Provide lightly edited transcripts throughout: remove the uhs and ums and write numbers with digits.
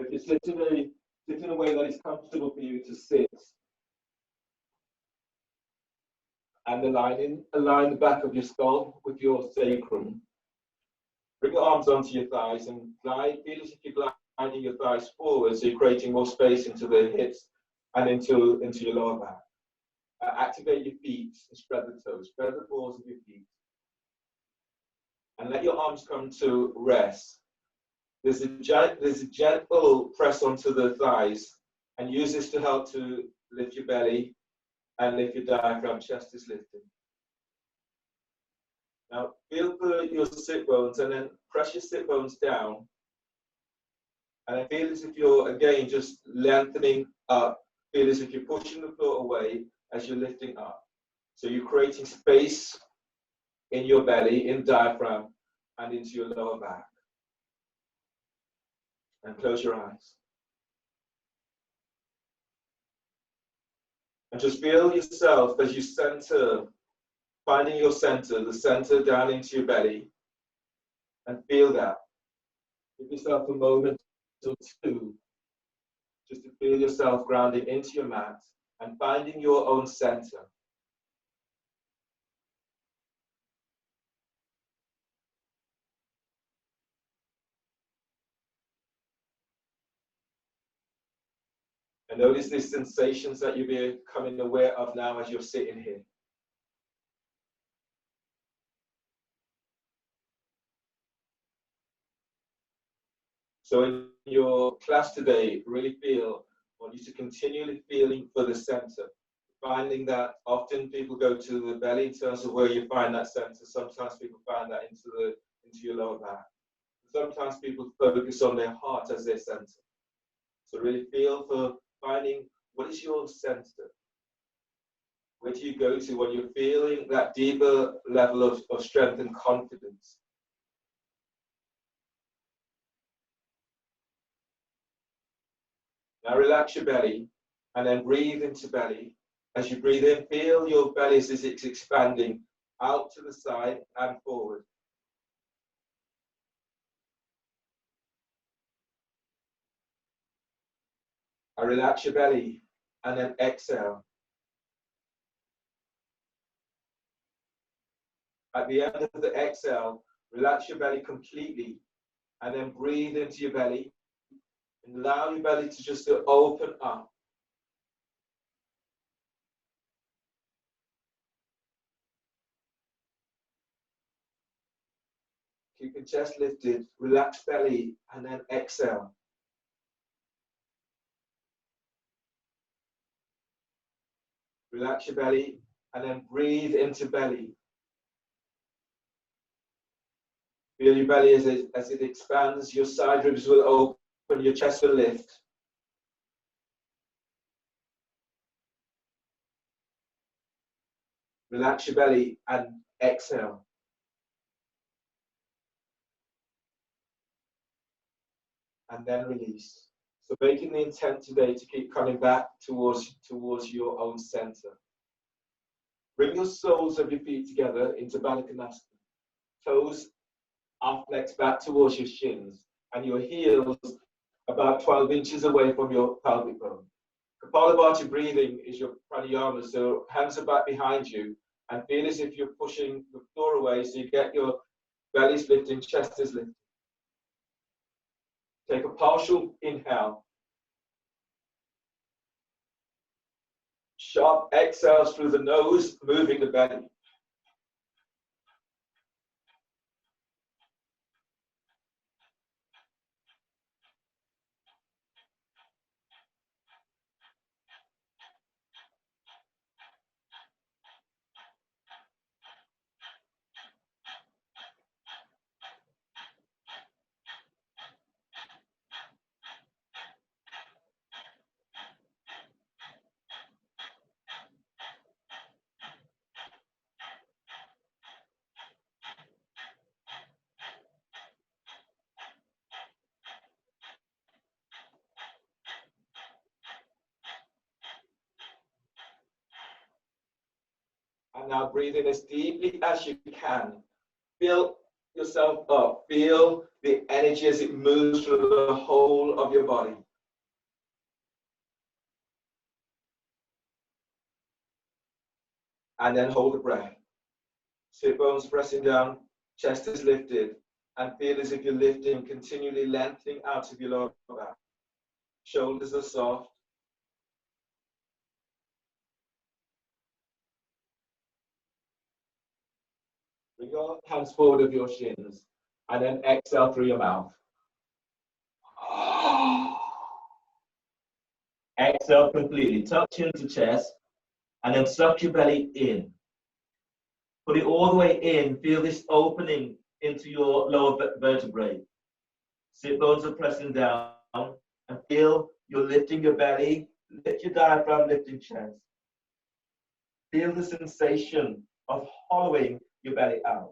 if you sit in a way that is comfortable for you to sit, and align the back of your skull with your sacrum. Bring your arms onto your thighs and glide. Feel as if you're gliding your thighs forward, so you're creating more space into the hips and into your lower back. Activate your feet and spread the toes. Spread the balls of your feet. And let your arms come to rest. There's a gentle press onto the thighs, and use this to help to lift your belly and lift your diaphragm. Chest is lifted. Now feel for your sit bones and then press your sit bones down. And I feel as if you're again just lengthening up. Feel as if you're pushing the floor away as you're lifting up. So you're creating space in your belly, in diaphragm, and into your lower back. And close your eyes. And just feel yourself as you center, finding your center, the center down into your belly, and feel that. Give yourself a moment or two just to feel yourself grounding into your mat and finding your own center. And notice the sensations that you're becoming aware of now as you're sitting here. So in your class today, really I want you to continually feeling for the center. Finding that often people go to the belly in terms of where you find that center. Sometimes people find that into your lower back. Sometimes people focus on their heart as their center. So really feel for finding what is your center. Where do you go to when you're feeling that deeper level of strength and confidence? Now relax your belly and then breathe into belly. As you breathe in, feel your belly as it's expanding out to the side and forward. Now relax your belly and then exhale. At the end of the exhale, relax your belly completely and then breathe into your belly and allow your belly to just open up. Keep your chest lifted, relax belly, and then exhale. Relax your belly, and then breathe into belly. Feel your belly as it expands, your side ribs will open, your chest will lift. Relax your belly and exhale. And then release. So making the intent today to keep coming back towards your own center. Bring your soles of your feet together into Baddha Konasana. Toes are flexed back towards your shins and your heels about 12 inches away from your pelvic bone. Kapalabhati breathing is your pranayama, so hands are back behind you and feel as if you're pushing the floor away so you get your belly's lifting, chest is lifting. Take a partial inhale. Sharp exhales through the nose, moving the belly. And now breathe in as deeply as you can. Feel yourself up. Feel the energy as it moves through the whole of your body. And then hold the breath. Sit bones pressing down, chest is lifted, and feel as if you're lifting, continually lengthening out of your lower back. Shoulders are soft. Bring your hands forward of your shins, and then exhale through your mouth. Exhale completely. Tuck chin to chest, and then suck your belly in. Put it all the way in. Feel this opening into your lower vertebrae. Sit bones are pressing down, and feel you're lifting your belly. Lift your diaphragm, lifting chest. Feel the sensation of hollowing your belly out.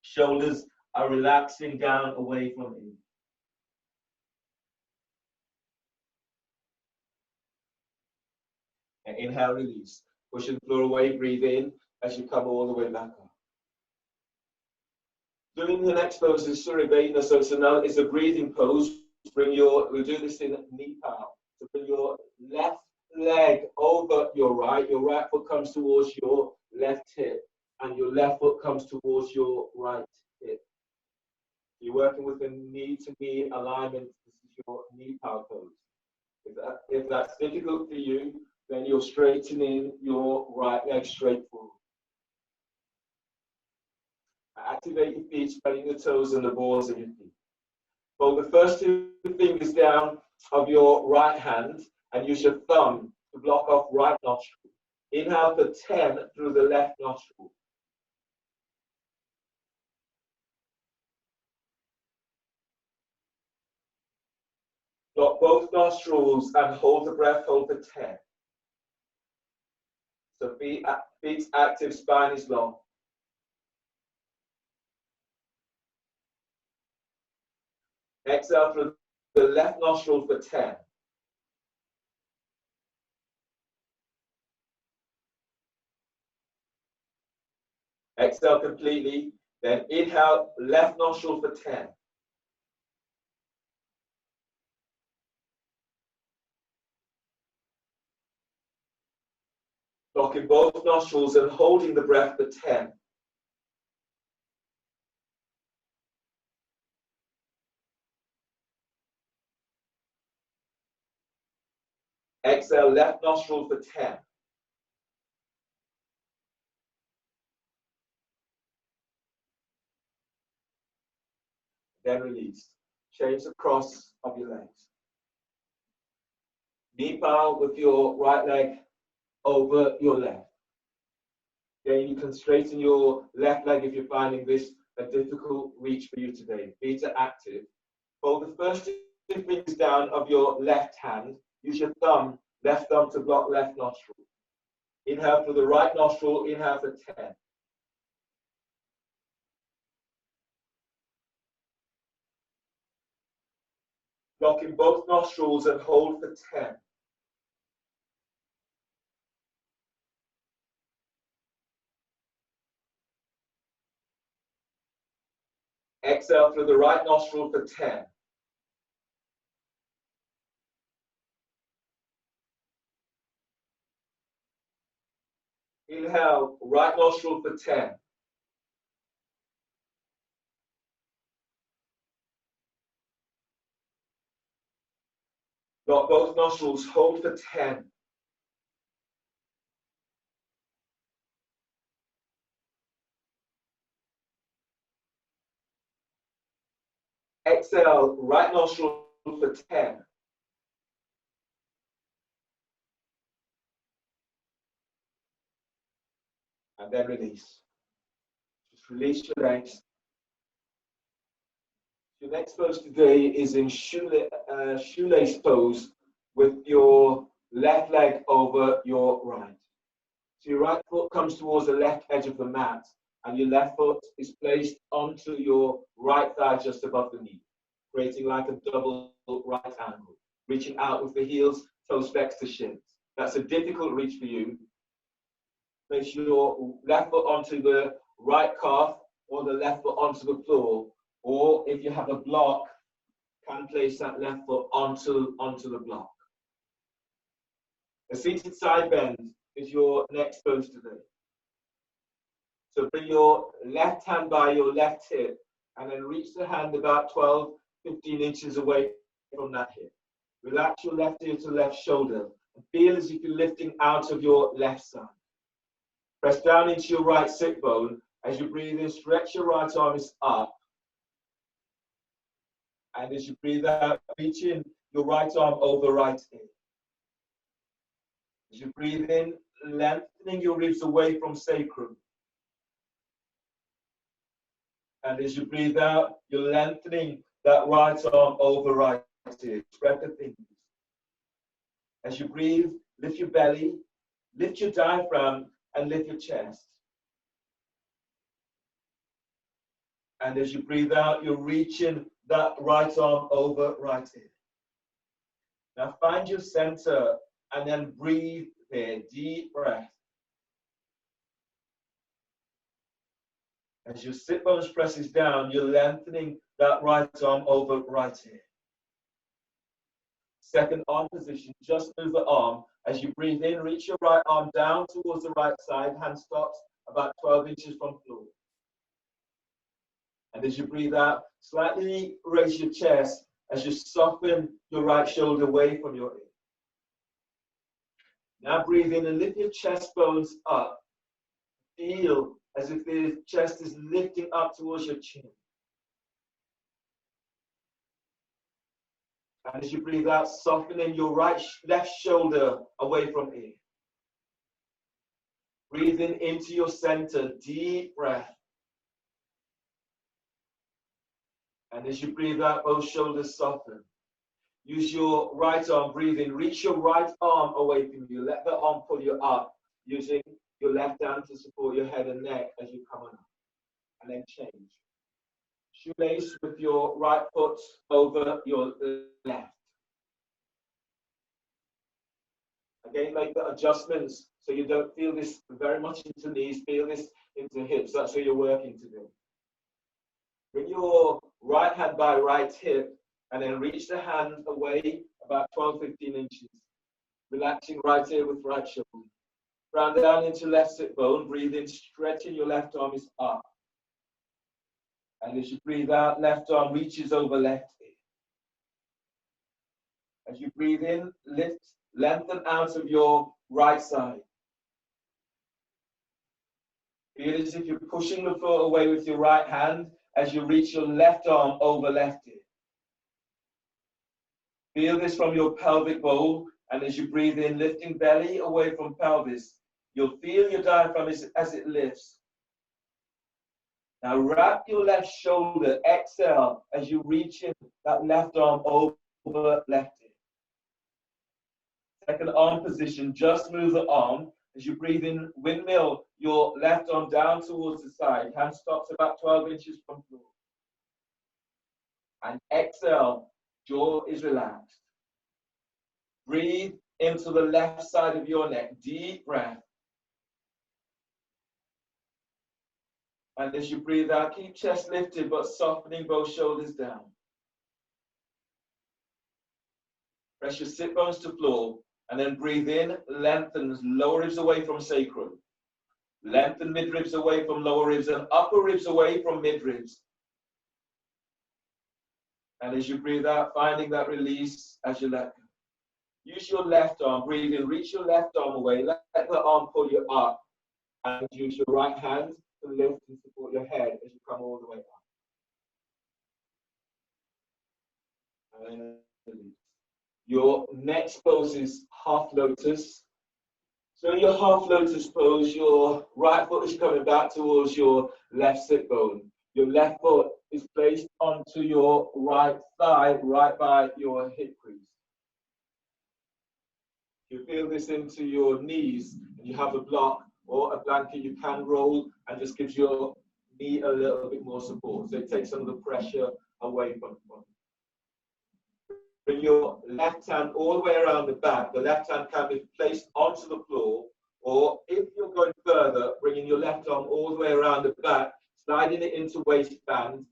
Shoulders are relaxing down away from you. And inhale, release. Pushing the floor away, breathe in as you come all the way back up. Doing the next pose is Surabhadana. So now it's a breathing pose. We'll do this in knee power. So bring your left leg over your right foot comes towards your left hip, and your left foot comes towards your right hip. You're working with a knee-to-knee alignment. This is your knee power pose. If that's difficult for you, then you're straightening your right leg straight forward. Activate your feet, spreading your toes and the balls of your feet. Fold the first two fingers down of your right hand and use your thumb to block off right nostril. Inhale for 10 through the left nostril. Block both nostrils and hold the breath, hold for 10. So feet active, spine is long. Exhale through the left nostril for 10. Exhale completely, then inhale left nostril for 10. Blocking both nostrils and holding the breath for 10. Exhale left nostril for 10. Then release. Change the cross of your legs. Knee bow with your right leg over your left. Then you can straighten your left leg if you're finding this a difficult reach for you today. Feet are active. Fold the first two fingers down of your left hand. Use your thumb, left thumb to block left nostril. Inhale through the right nostril, inhale for 10. Blocking both nostrils and hold for 10. Exhale through the right nostril for 10. Inhale, right nostril for 10. Block both nostrils, hold for 10. Exhale, right nostril for 10. And then release. Just release your legs. Your next pose today is in shoelace pose with your left leg over your right. So your right foot comes towards the left edge of the mat, and your left foot is placed onto your right thigh just above the knee, creating like a double right angle, reaching out with the heels, toes flex to shins. That's a difficult reach for you. Place your left foot onto the right calf or the left foot onto the floor, or if you have a block, can place that left foot onto the block. A seated side bend is your next pose today. So bring your left hand by your left hip and then reach the hand about 12, 15 inches away from that hip. Relax your left ear to left shoulder and feel as if you're lifting out of your left side. Press down into your right sit bone. As you breathe in, stretch your right arm is up. And as you breathe out, reach in your right arm over right ear. As you breathe in, lengthening your ribs away from sacrum. And as you breathe out, you're lengthening that right arm over right ear. Spread the fingers. As you breathe, lift your belly, lift your diaphragm, and lift your chest. And as you breathe out, you're reaching that right arm over right ear. Now find your center and then breathe there. Deep breath. As your sit bones presses down, you're lengthening that right arm over right ear. Second arm position, just move the arm. As you breathe in, reach your right arm down towards the right side. Hand stops about 12 inches from floor. And as you breathe out, slightly raise your chest as you soften your right shoulder away from your ear. Now breathe in and lift your chest bones up. Feel as if the chest is lifting up towards your chin. And as you breathe out, softening your left shoulder away from ear. Breathing into your center, deep breath. And as you breathe out, both shoulders soften. Use your right arm, breathe in. Reach your right arm away from you. Let the arm pull you up, using your left hand to support your head and neck as you come on up. And then change. Shoelace with your right foot over your left. Again, make the adjustments so you don't feel this very much into knees, feel this into hips. That's what you're working to do. Bring your right hand by right hip and then reach the hand away about 12, 15 inches. Relaxing right ear with right shoulder. Round down into left sit bone. Breathe in, stretching your left arm is up. And as you breathe out, left arm reaches over left ear. As you breathe in, lift, lengthen out of your right side. Feel as if you're pushing the foot away with your right hand as you reach your left arm over left ear. Feel this from your pelvic bowl, and as you breathe in, lifting belly away from pelvis, you'll feel your diaphragm as it lifts. Now wrap your left shoulder, exhale as you reach in that left arm over left ear. Second arm position, just move the arm. As you breathe in, windmill your left arm down towards the side. Hand stops about 12 inches from floor. And exhale, jaw is relaxed. Breathe into the left side of your neck. Deep breath. And as you breathe out, keep chest lifted, but softening both shoulders down. Press your sit bones to floor. And then breathe in, lengthens lower ribs away from sacrum. Lengthen mid-ribs away from lower ribs and upper ribs away from mid-ribs. And as you breathe out, finding that release as you let go. Use your left arm, breathe in, reach your left arm away, let the arm pull you up. And use your right hand to lift and support your head as you come all the way up. And then release. Your next pose is half lotus. So in your half lotus pose, your right foot is coming back towards your left sit bone. Your left foot is placed onto your right thigh, right by your hip crease. You feel this into your knees, and you have a block or a blanket you can roll, and just gives your knee a little bit more support. So it takes some of the pressure away from the body. Bring your left hand all the way around the back. The left hand can be placed onto the floor, or if you're going further, bringing your left arm all the way around the back, sliding it into waistband.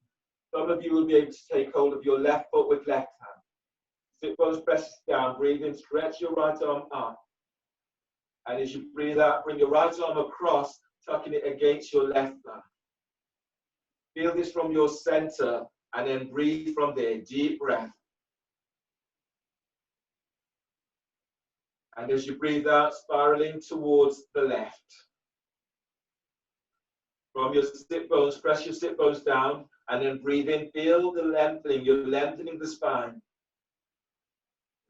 Some of you will be able to take hold of your left foot with left hand. Sit bones press down, breathe in, stretch your right arm up. And as you breathe out, bring your right arm across, tucking it against your left thigh. Feel this from your center, and then breathe from there. Deep breath. And as you breathe out, spiraling towards the left. From your sit bones, press your sit bones down, and then breathe in. Feel the lengthening. You're lengthening the spine.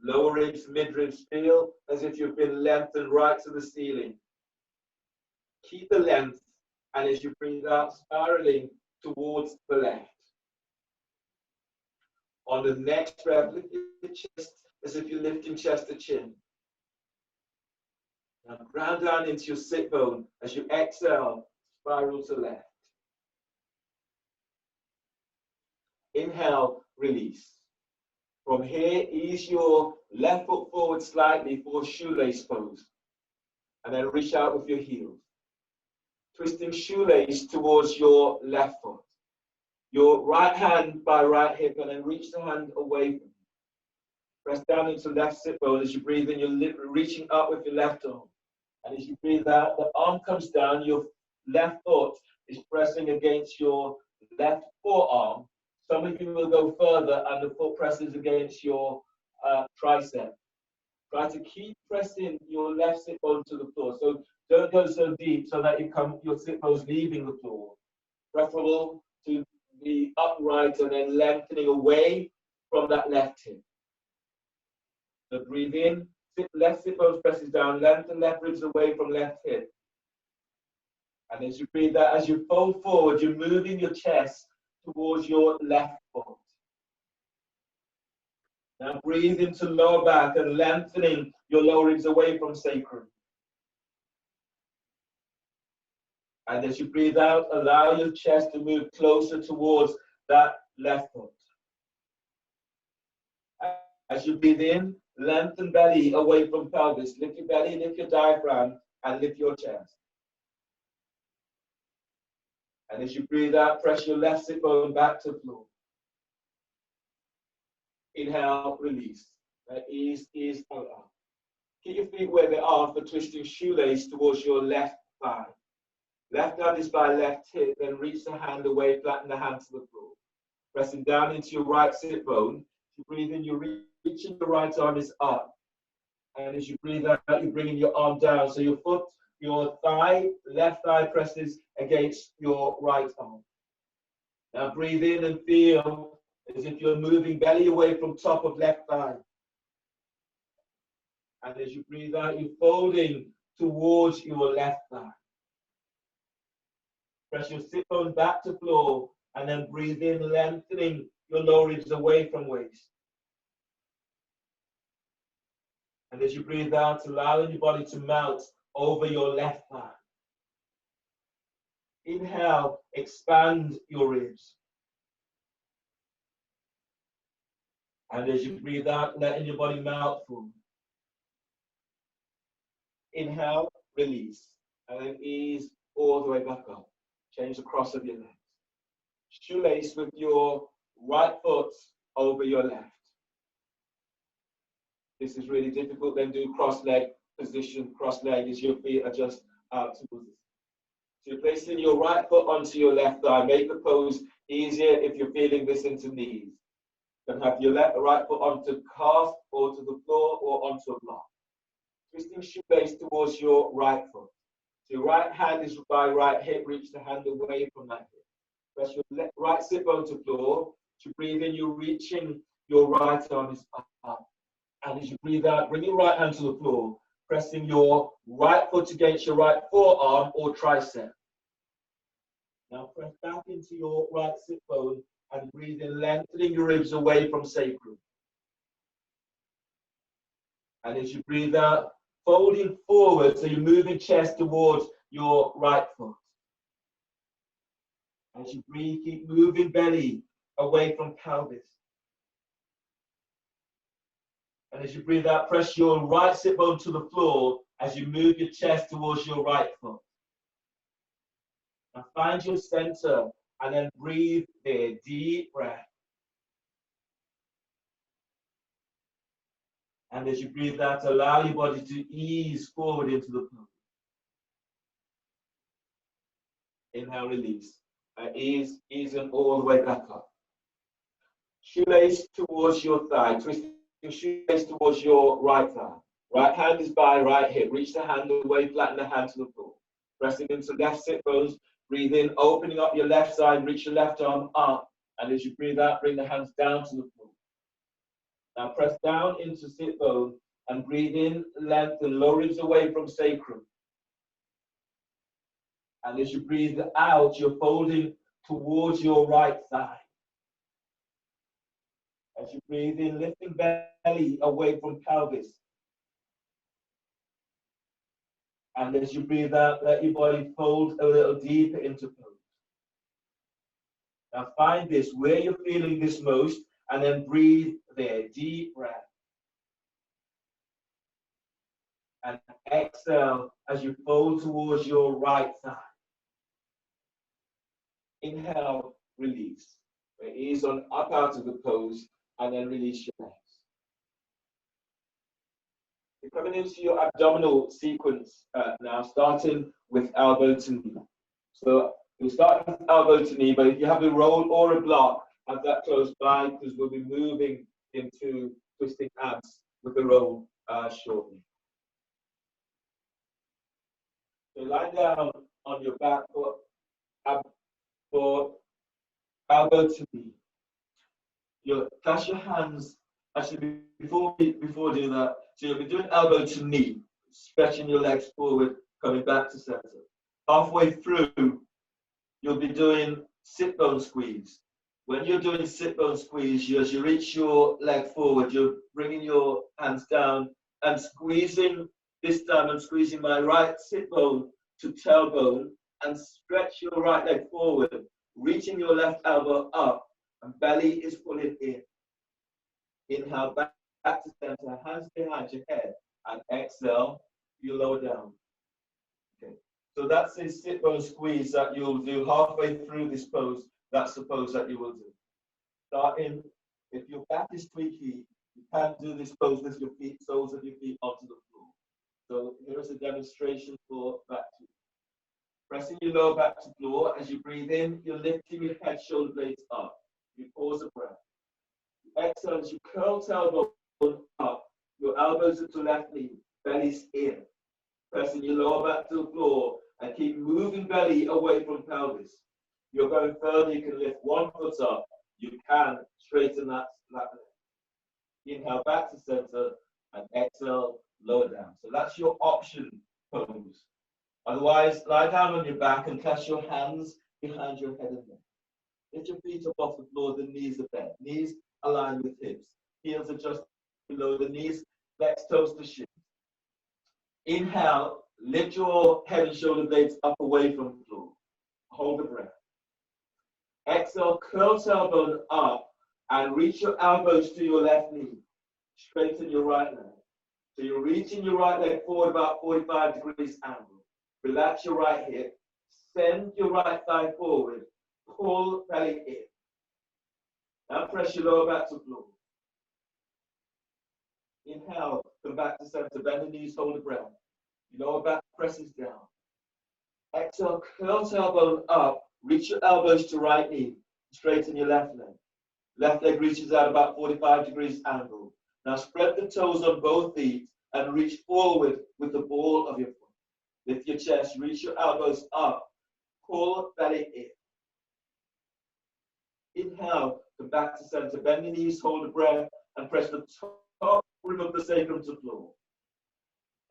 Lower ribs, mid ribs, feel as if you've been lengthened right to the ceiling. Keep the length, and as you breathe out, spiraling towards the left. On the next breath, lift your chest as if you're lifting chest to chin. Now ground down into your sit bone. As you exhale, spiral to left. Inhale, release. From here, ease your left foot forward slightly for shoelace pose. And then reach out with your heels. Twisting shoelace towards your left foot. Your right hand by right hip, and then reach the hand away from you. Press down into left sit bone. As you breathe in, you're reaching up with your left arm. And as you breathe out, the arm comes down, your left foot is pressing against your left forearm. Some of you will go further, and the foot presses against your tricep. Try to keep pressing your left sit bone to the floor. So don't go so deep so that your sit bone's leaving the floor. Preferable to be upright and then lengthening away from that left hip. So breathe in, left sit bone presses down, lengthen left ribs away from left hip. And as you breathe out, as you fold forward, you're moving your chest towards your left foot. Now breathe into lower back and lengthening your lower ribs away from sacrum. And as you breathe out, allow your chest to move closer towards that left foot. As you breathe in, lengthen belly away from pelvis. Lift your belly, lift your diaphragm, and lift your chest. And as you breathe out, press your left sit bone back to floor. Inhale, release. Ease out. Keep your feet where they are for twisting shoelace towards your left thigh. Left hand is by left hip, then reach the hand away, flatten the hand to the floor. Pressing down into your right sit bone. You breathe in, you're reaching your right arm is up. And as you breathe out, you're bringing your arm down. So your foot, your thigh, left thigh presses against your right arm. Now breathe in and feel as if you're moving belly away from top of left thigh. And as you breathe out, you're folding towards your left thigh. Press your sit bone back to floor and then breathe in, lengthening your lower ribs away from waist. And as you breathe out, allowing your body to melt over your left thigh. Inhale, expand your ribs. And as you breathe out, letting your body melt forward. Inhale, release. And then ease all the way back up. Change the cross of your legs. Shoelace with your right foot over your left. This is really difficult. Then do cross leg position. Cross leg as your feet are just out towards it. So you're placing your right foot onto your left thigh. Make the pose easier if you're feeling this into knees. You can have your right foot onto calf or to the floor or onto a block. Twisting shoelace towards your right foot. So your right hand is by right hip. Reach the hand away from that hip. Press your right sit bone to floor. To breathe in, you're reaching your right arm is up. And as you breathe out, bring your right hand to the floor, pressing your right foot against your right forearm or tricep. Now press back into your right sit bone and breathe in, lengthening your ribs away from sacrum. And as you breathe out, folding forward, so you're moving chest towards your right foot. As you breathe, keep moving belly away from pelvis. And as you breathe out, press your right sit bone to the floor as you move your chest towards your right foot. Now find your center and then breathe there. Deep breath. And as you breathe out, allow your body to ease forward into the pose. Inhale, release. Easing all the way back up. Shoelace towards your thigh. Twist your shoelace towards your right thigh. Right hand is by right hip. Reach the hand away, flatten the hand to the floor. Pressing into left sit bones. Breathe in, opening up your left side. Reach your left arm up. And as you breathe out, bring the hands down to the floor. Now press down into sit bone and breathe in, lengthen, low ribs away from sacrum. And as you breathe out, you're folding towards your right thigh. As you breathe in, lifting belly away from pelvis. And as you breathe out, let your body fold a little deeper into pose. Now find this, where you're feeling this most, and then breathe there, deep breath. And exhale as you fold towards your right thigh. Inhale, release. Ease on up out of the pose, and then release your legs. You're coming into your abdominal sequence now, starting with elbow to knee. So we'll start with elbow to knee, but if you have a roll or a block, have that close by, because we'll be moving into twisting abs with the roll shortly. So lie down on your back for elbow to knee. You'll clasp your hands. Actually, before doing that, so you'll be doing elbow to knee, stretching your legs forward, coming back to center. Halfway through, you'll be doing sit bone squeeze. When you're doing sit bone squeeze, as you reach your leg forward, you're bringing your hands down and squeezing. This time I'm squeezing my right sit bone to tailbone and stretch your right leg forward, reaching your left elbow up, and belly is pulling in. Inhale, back to center, hands behind your head, and exhale, you lower down. Okay. So that's a sit bone squeeze that you'll do halfway through this pose. That's the pose that you will do. Starting, if your back is squeaky, you can do this pose with your feet, soles of your feet onto the floor. So here is a demonstration for back two. Pressing your lower back to floor. As you breathe in, you're lifting your head, shoulder blades up. You pause a breath. Exhale as you curl tailbone up. Your elbows are to left knee, belly's in. Pressing your lower back to the floor and keep moving belly away from pelvis. You're going further, you can lift one foot up. You can straighten that leg. Inhale back to center and exhale, lower down. So that's your option pose. Otherwise, lie down on your back and clasp your hands behind your head and neck. Lift your feet up off the floor, the knees are bent. Knees aligned with hips. Heels are just below the knees, legs toes to shins. Inhale, lift your head and shoulder blades up away from the floor. Hold the breath. Exhale, curl tailbone up and reach your elbows to your left knee. Straighten your right leg. So you're reaching your right leg forward about 45 degrees angle. Relax your right hip. Send your right thigh forward. Pull belly in. Now press your lower back to floor. Inhale, come back to center. Bend the knees, hold the breath. Your lower back presses down. Exhale, curl tailbone up. Reach your elbows to right knee. Straighten your left leg. Left leg reaches out about 45 degrees angle. Now spread the toes on both feet and reach forward with the ball of your foot. Lift your chest, reach your elbows up. Pull belly in. Inhale, come back to center. Bend the knees, hold the breath, and press the top rim of the sacrum to floor.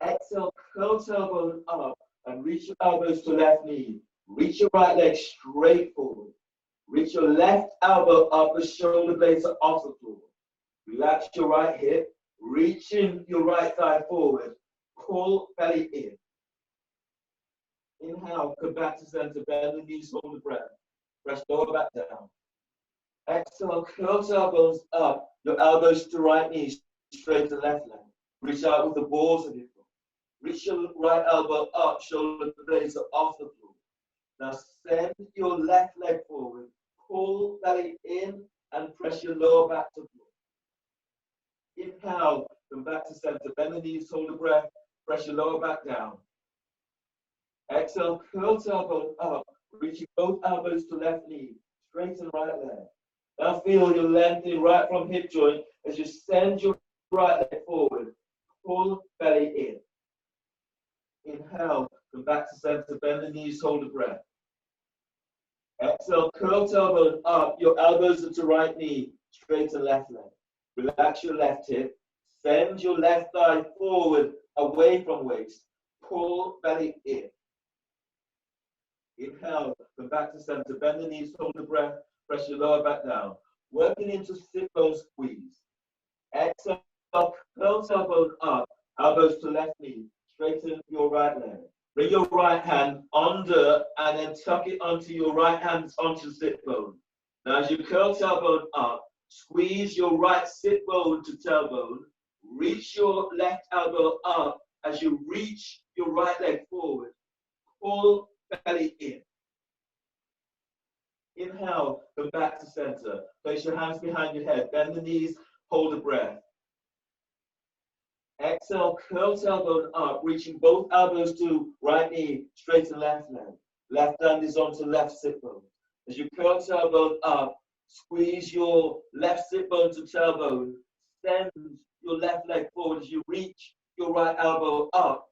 Exhale, curl tailbone up and reach your elbows to left knee. Reach your right leg straight forward. Reach your left elbow up, the shoulder blades are off the floor. Relax your right hip, reaching your right thigh forward. Pull belly in. Inhale, come back to center, bend the knees, hold the breath. Press lower back down. Exhale, curl tailbones up, your elbows to right knee, straight to left leg. Reach out with the balls of your foot. Reach your right elbow up, shoulder blades are off the floor. Now send your left leg forward, pull belly in and press your lower back to floor. Inhale, come back to center, bend the knees, hold the breath, press your lower back down. Exhale, curl tailbone up, reaching both elbows to left knee, straighten right leg. Now feel your lengthening right from hip joint as you send your right leg forward, pull belly in. Inhale, come back to center, bend the knees, hold the breath. Exhale, curl tailbone up, your elbows are to right knee, straighten left leg. Relax your left hip, send your left thigh forward, away from waist, pull belly in. Inhale, come back to center, bend the knees, hold the breath, press your lower back down. Working into sit bone squeeze. Exhale, curl tailbone up, elbows to left knee, straighten your right leg. Bring your right hand under and then tuck it onto your right hand onto sit bone. Now as you curl tailbone up, squeeze your right sit bone to tailbone. Reach your left elbow up as you reach your right leg forward. Pull belly in. Inhale, come back to center. Place your hands behind your head. Bend the knees, hold the breath. Exhale, curl tailbone up, reaching both elbows to right knee, straighten left leg. Left hand is onto left sit bone. As you curl tailbone up, squeeze your left sit bone to tailbone. Send your left leg forward as you reach your right elbow up.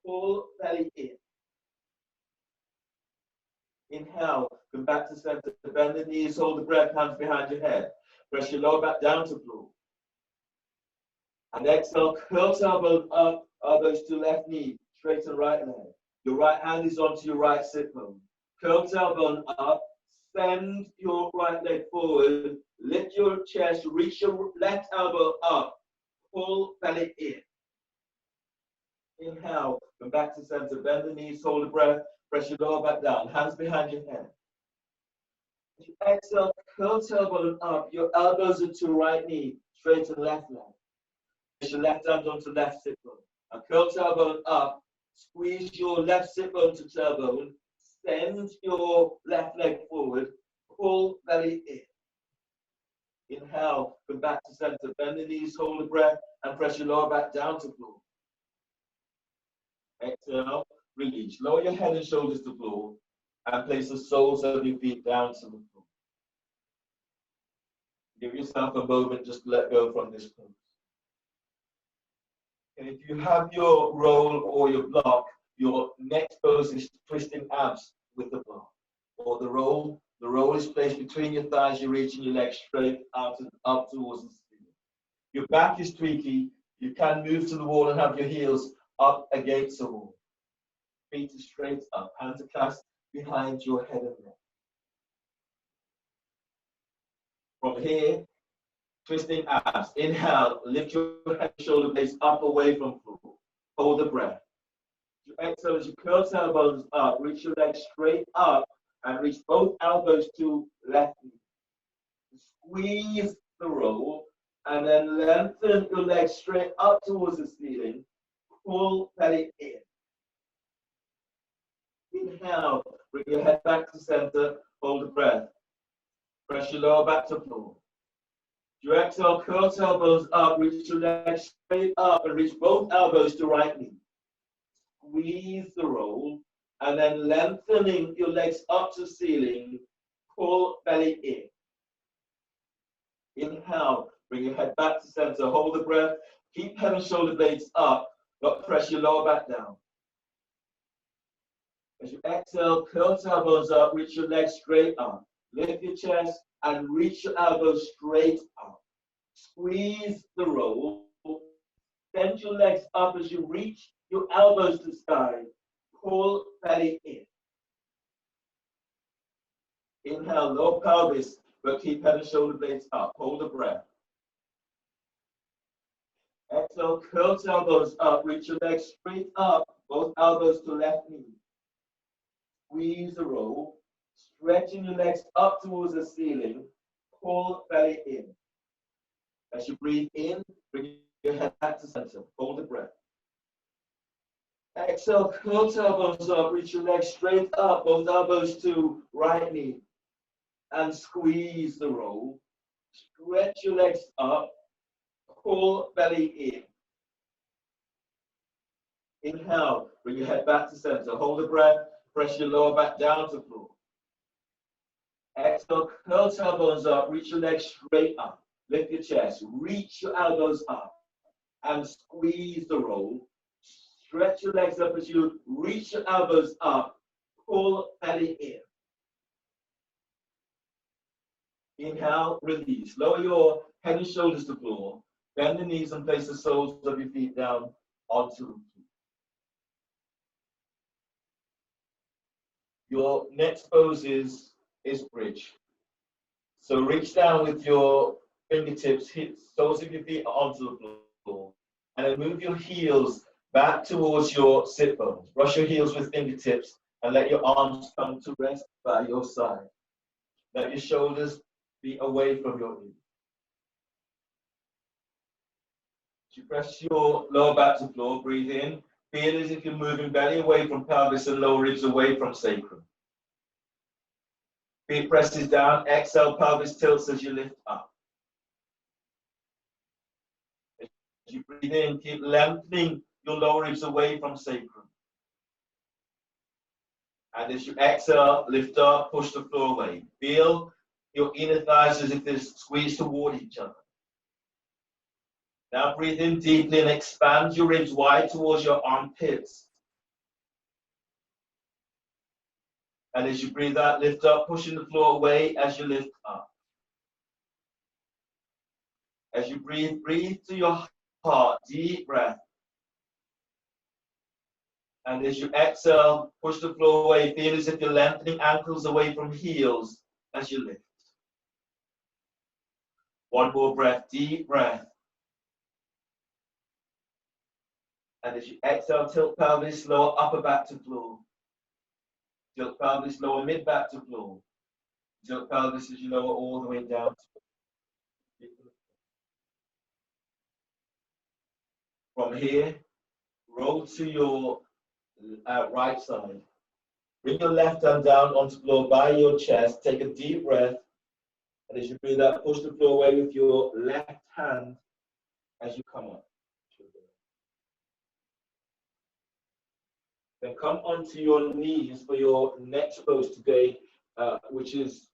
Pull belly in. Inhale, come back to center. Bend the knees, hold the breath, hands behind your head. Press your lower back down to floor. And exhale, curl tailbone up, elbows to left knee, straighten right leg. Your right hand is onto your right sit bone. Curl tailbone up, send your right leg forward, lift your chest, reach your left elbow up, pull belly in. Inhale, come back to center, bend the knees, hold the breath, press your lower back down, hands behind your head. As you exhale, curl tailbone up, your elbows are to right knee, straighten left leg. Place your left hand onto left sit bone. And curl tailbone up, squeeze your left sit bone to tailbone, send your left leg forward, pull belly in. Inhale, come back to center, bend the knees, hold the breath, and press your lower back down to floor. Exhale, release. Lower your head and shoulders to floor, and place the soles of your feet down to the floor. Give yourself a moment just to let go from this pose. And if you have your roll or your block, your next pose is twisting abs with the block. Or the roll is placed between your thighs, you're reaching your legs straight out and up towards the ceiling. Your back is tweaky, you can move to the wall and have your heels up against the wall. Feet are straight up, hands are clasped behind your head and neck. From here, twisting abs. Inhale, lift your head and shoulder blades up away from floor. Hold the breath. You exhale as you curl tailbones up, reach your legs straight up and reach both elbows to left knee. Squeeze the roll and then lengthen your legs straight up towards the ceiling. Pull belly in. Inhale, bring your head back to center, hold the breath. Press your lower back to floor. You exhale, curl tailbones up, reach your legs straight up and reach both elbows to right knee. Squeeze the roll and then lengthening your legs up to ceiling, pull belly in. Inhale, bring your head back to center, hold the breath, keep head and shoulder blades up, but press your lower back down. As you exhale, curl tailbones up, reach your legs straight up. Lift your chest and reach your elbows straight up. Squeeze the roll. Bend your legs up as you reach your elbows to sky. Pull belly in. Inhale, low pelvis, but keep head and shoulder blades up. Hold the breath. Exhale, curl tailbones up, reach your legs straight up, both elbows to left knee. Squeeze the roll, stretching your legs up towards the ceiling, pull belly in. As you breathe in, bring your head back to center, hold the breath. Exhale, curl tailbones up, reach your legs straight up, both elbows to right knee, and squeeze the roll. Stretch your legs up, pull belly in. Inhale, bring your head back to center. Hold the breath, press your lower back down to the floor. Exhale, curl tailbones up, reach your legs straight up. Lift your chest, reach your elbows up, and squeeze the roll. Stretch your legs up as you reach your elbows up, pull belly in. Inhale, release. Lower your head and shoulders to the floor. Bend the knees and place the soles of your feet down onto the floor. Your next pose is bridge. So reach down with your fingertips, hit soles of your feet onto the floor, and then move your heels back towards your sit bones. Brush your heels with fingertips and let your arms come to rest by your side. Let your shoulders be away from your knees. As you press your lower back to the floor, breathe in. Feel as if you're moving belly away from pelvis and lower ribs away from sacrum. Feet presses down, exhale, pelvis tilts as you lift up. As you breathe in, keep lengthening your lower ribs away from sacrum. And as you exhale, lift up, push the floor away. Feel your inner thighs as if they're squeezed toward each other. Now breathe in deeply and expand your ribs wide towards your armpits. And as you breathe out, lift up, pushing the floor away as you lift up. As you breathe, breathe to your heart, deep breath. And as you exhale, push the floor away, feel as if you're lengthening ankles away from heels as you lift. One more breath, deep breath. And as you exhale, tilt pelvis, lower upper back to floor. Tilt pelvis, lower mid back to floor. Tilt pelvis as you lower all the way down. From here, roll to your right side. Bring your left hand down onto the floor by your chest. Take a deep breath. And as you breathe out, push the floor away with your left hand as you come up. Then come onto your knees for your next pose today, which is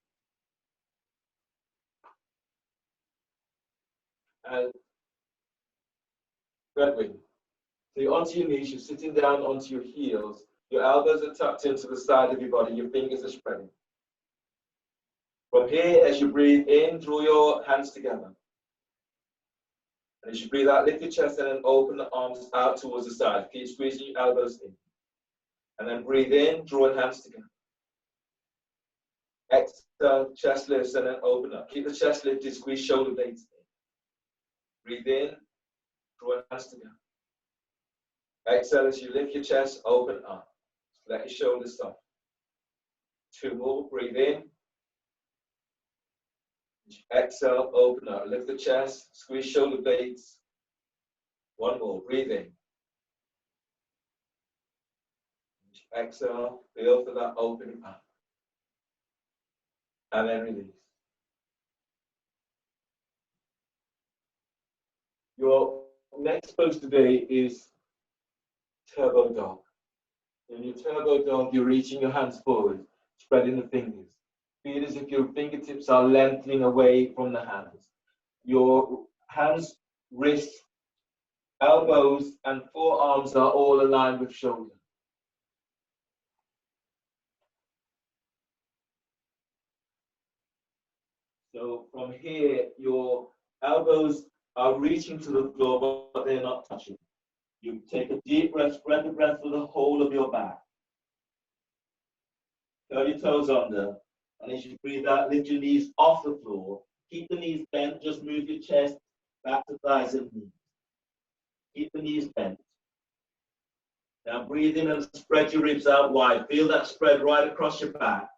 Redwing. So you're onto your knees, you're sitting down onto your heels, your elbows are tucked into the side of your body, your fingers are spreading. From here, as you breathe in, draw your hands together. And as you breathe out, lift your chest and then open the arms out towards the side. Keep squeezing your elbows in. And then breathe in, draw your hands together. Exhale, chest lifts and then open up. Keep the chest lifted, squeeze shoulder blades in. Breathe in, draw your hands together. Exhale as you lift your chest, open up. Let your shoulders soften. Two more, breathe in. Exhale, open up. Lift the chest, squeeze shoulder blades. One more, breathe in. Exhale, feel for that opening up. And then release. Your next pose today is turbo dog. In your turbo dog, you're reaching your hands forward, spreading the fingers. Feel as if your fingertips are lengthening away from the hands. Your hands, wrists, elbows, and forearms are all aligned with shoulders. So from here, your elbows are reaching to the floor, but they're not touching. You take a deep breath, spread the breath for the whole of your back. Curl your toes under. And as you breathe out, lift your knees off the floor. Keep the knees bent, just move your chest back to thighs and knees. Keep the knees bent. Now breathe in and spread your ribs out wide. Feel that spread right across your back.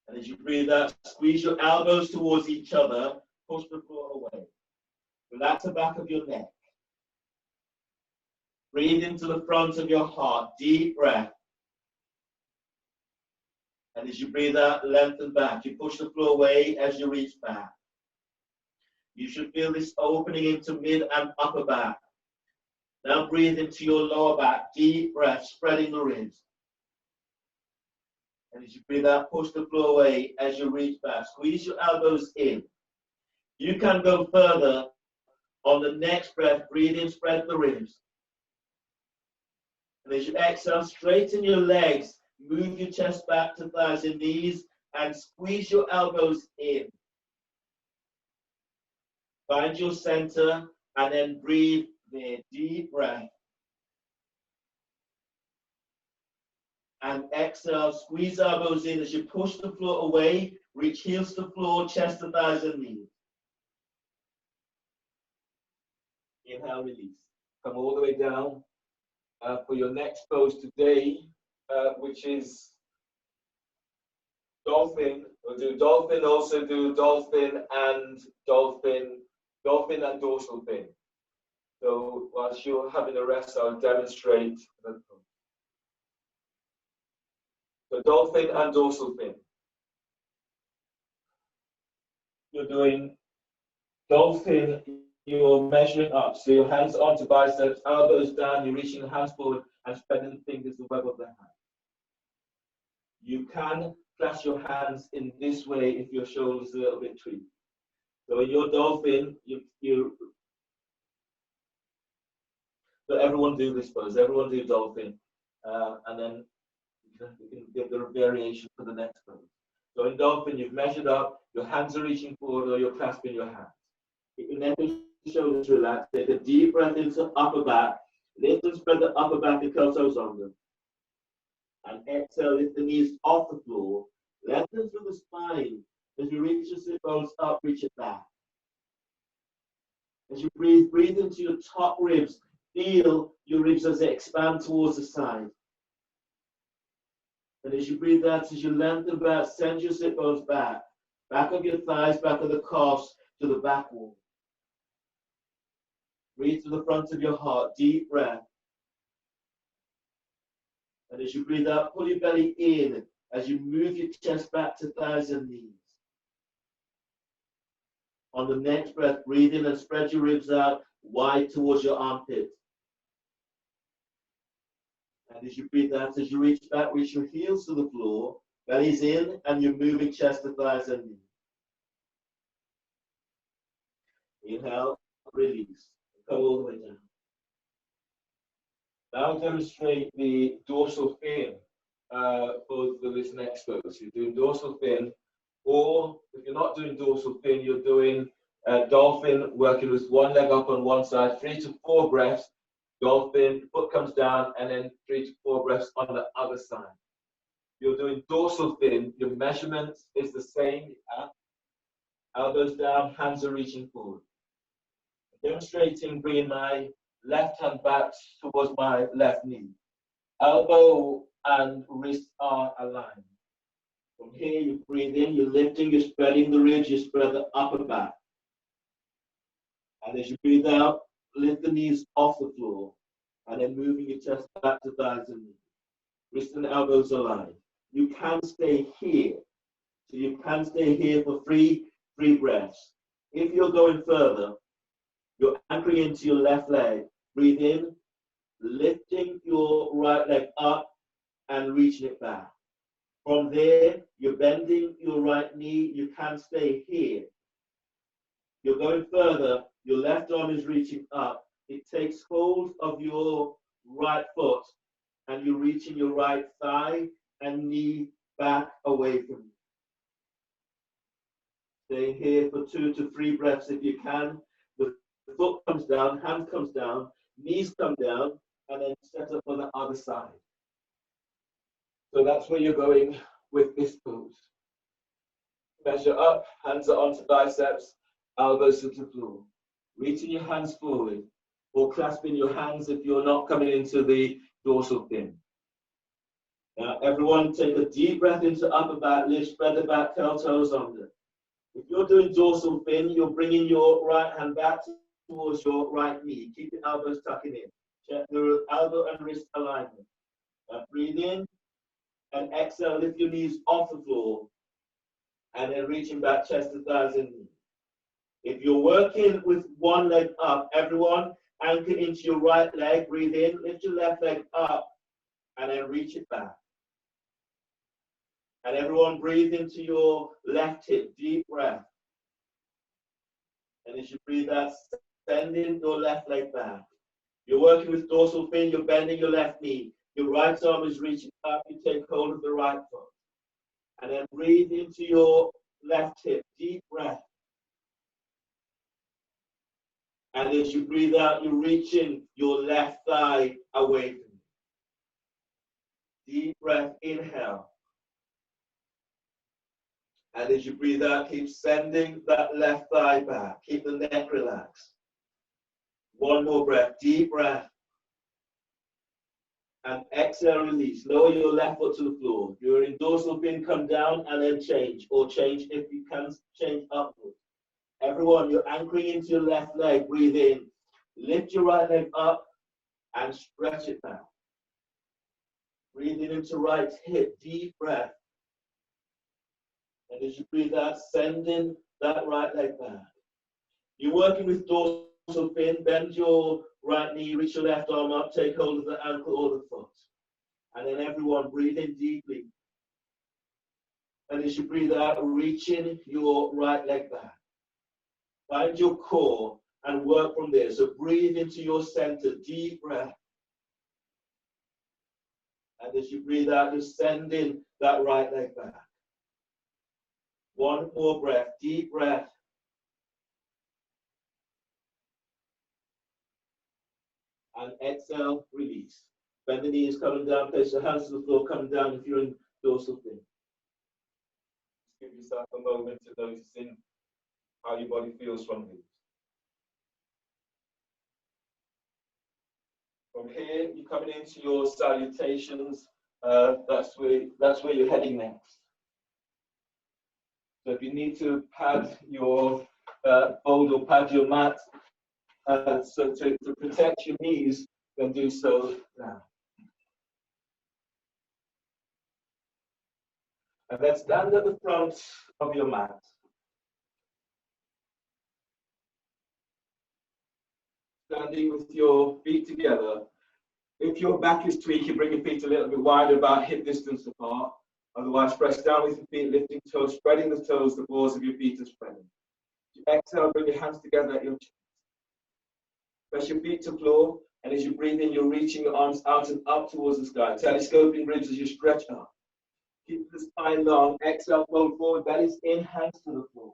And as you breathe out, squeeze your elbows towards each other. Push the floor away. Relax the back of your neck. Breathe into the front of your heart, deep breath. And as you breathe out, lengthen back. You push the floor away as you reach back. You should feel this opening into mid and upper back. Now breathe into your lower back, deep breath, spreading the ribs. And as you breathe out, push the floor away as you reach back. Squeeze your elbows in. You can go further on the next breath. Breathe in, spread the ribs. And as you exhale, straighten your legs. Move your chest back to thighs and knees and squeeze your elbows in. Find your center and then breathe there. Deep breath. And exhale, squeeze elbows in as you push the floor away. Reach heels to floor, chest to thighs and knees. Inhale, release. Come all the way down for your next pose today, which is dolphin. We'll do dolphin, also do dolphin and dorsal fin. So whilst you're having a rest, I'll demonstrate the pose. So dolphin and dorsal fin. You're doing dolphin, you're measuring up. So your hands onto biceps, elbows down, you're reaching the hands forward and spreading the fingers the web of the hand. You can clasp your hands in this way if your shoulders are a little bit tweaked. So in your dolphin, so everyone do this pose, everyone do dolphin, and then you can get the variation for the next pose. So in dolphin, you've measured up, your hands are reaching forward or you're clasping your hands. Keep your neck and shoulders relaxed. Take a deep breath into upper back. Lift and spread the upper back and toes under. And exhale, lift the knees off the floor. Lengthen through the spine. As you reach your sit bones up, reach it back. As you breathe, breathe into your top ribs. Feel your ribs as they expand towards the side. And as you breathe out, as you lengthen back, send your sit bones back. Back of your thighs, back of the calves to the back wall. Breathe to the front of your heart, deep breath. And as you breathe out, pull your belly in as you move your chest back to thighs and knees. On the next breath, breathe in and spread your ribs out wide towards your armpit. And as you breathe out, as you reach back, reach your heels to the floor, belly's in, and you're moving chest to thighs and knees. Inhale, release. Come all the way down. Now demonstrate the dorsal fin for this next pose. You're doing dorsal fin, or if you're not doing dorsal fin, you're doing dolphin, working with one leg up on one side, 3 to 4 breaths. Dolphin, foot comes down, and then 3 to 4 breaths on the other side. You're doing dorsal fin, your measurement is the same. Elbows down, hands are reaching forward. Demonstrating bringing my left hand back towards my left knee. Elbow and wrist are aligned. From here, you breathe in, you're lifting, you're spreading the ribs, you spread the upper back. And as you breathe out, lift the knees off the floor, and then moving your chest back to thighs and knees. Wrist and elbows aligned. You can stay here. So you can stay here for three breaths. If you're going further, you're anchoring into your left leg. Breathe in, lifting your right leg up and reaching it back. From there, you're bending your right knee. You can stay here. You're going further. Your left arm is reaching up. It takes hold of your right foot and you're reaching your right thigh and knee back away from you. Stay here for 2 to 3 breaths if you can. The foot comes down, hand comes down, knees come down, and then set up on the other side. So that's where you're going with this pose. Measure up, hands are onto biceps, elbows to the floor. Reaching your hands forward, or clasping your hands if you're not coming into the dorsal fin. Now everyone take a deep breath into upper back, lift, spread the back, curl toes under. If you're doing dorsal fin, you're bringing your right hand back towards your right knee. Keep your elbows tucking in. Check the elbow and wrist alignment. Now breathe in and exhale, lift your knees off the floor. And then reaching back, chest to thighs and knees. If you're working with one leg up, everyone anchor into your right leg, breathe in, lift your left leg up, and then reach it back. And everyone breathe into your left hip, deep breath. And as you breathe out, sending your left leg back. You're working with dorsal fin, you're bending your left knee. Your right arm is reaching up, you take hold of the right foot. And then breathe into your left hip, deep breath. And as you breathe out, you're reaching your left thigh away from you. Deep breath, inhale. And as you breathe out, keep sending that left thigh back. Keep the neck relaxed. One more breath, deep breath. And exhale, release. Lower your left foot to the floor. You're in dorsal fin, come down and then change. Or change if you can, change upwards. Everyone, you're anchoring into your left leg. Breathe in. Lift your right leg up and stretch it back. Breathing into right hip, deep breath. And as you breathe out, sending that right leg back. You're working with dorsal fin. Bend your right knee, reach your left arm up, take hold of the ankle or the foot. And then everyone, breathe in deeply. And as you breathe out, reaching your right leg back. Find your core and work from there. So breathe into your center, deep breath. And as you breathe out, you're sending that right leg back. One more breath, deep breath. And exhale, release. Bend the knees, coming down, place your hands to the floor, coming down if you're in dorsal fin. Just give yourself a moment to noticing how your body feels from here. From here, you're coming into your salutations. That's where you're heading next. So if you need to pad your fold or pad your mat, so to protect your knees, then do so now. And then stand at the front of your mat. Standing with your feet together. If your back is tweaking, bring your feet a little bit wider, about hip distance apart. Otherwise, press down with your feet, lifting toes, spreading the toes, the balls of your feet are spreading. You exhale, bring your hands together at your chest. Press your feet to floor, and as you breathe in, you're reaching your arms out and up towards the sky. Telescoping ribs as you stretch up. Keep the spine long. Exhale, fold forward, bellies in, hands to the floor.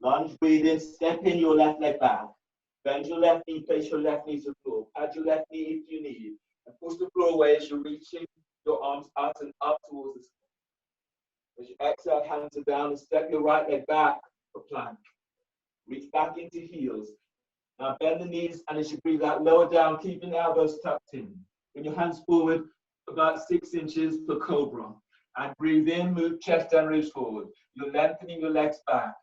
Lunge, breathe in, step in your left leg back. Bend your left knee, place your left knee to the floor. Pad your left knee if you need. And push the floor away as you're reaching your arms out and up towards the sky. As you exhale, hands are down, and step your right leg back for plank. Reach back into heels. Now bend the knees, and as you breathe out, lower down, keeping the elbows tucked in. Bring your hands forward about 6 inches for cobra. And breathe in, move chest and ribs forward. You're lengthening your legs back.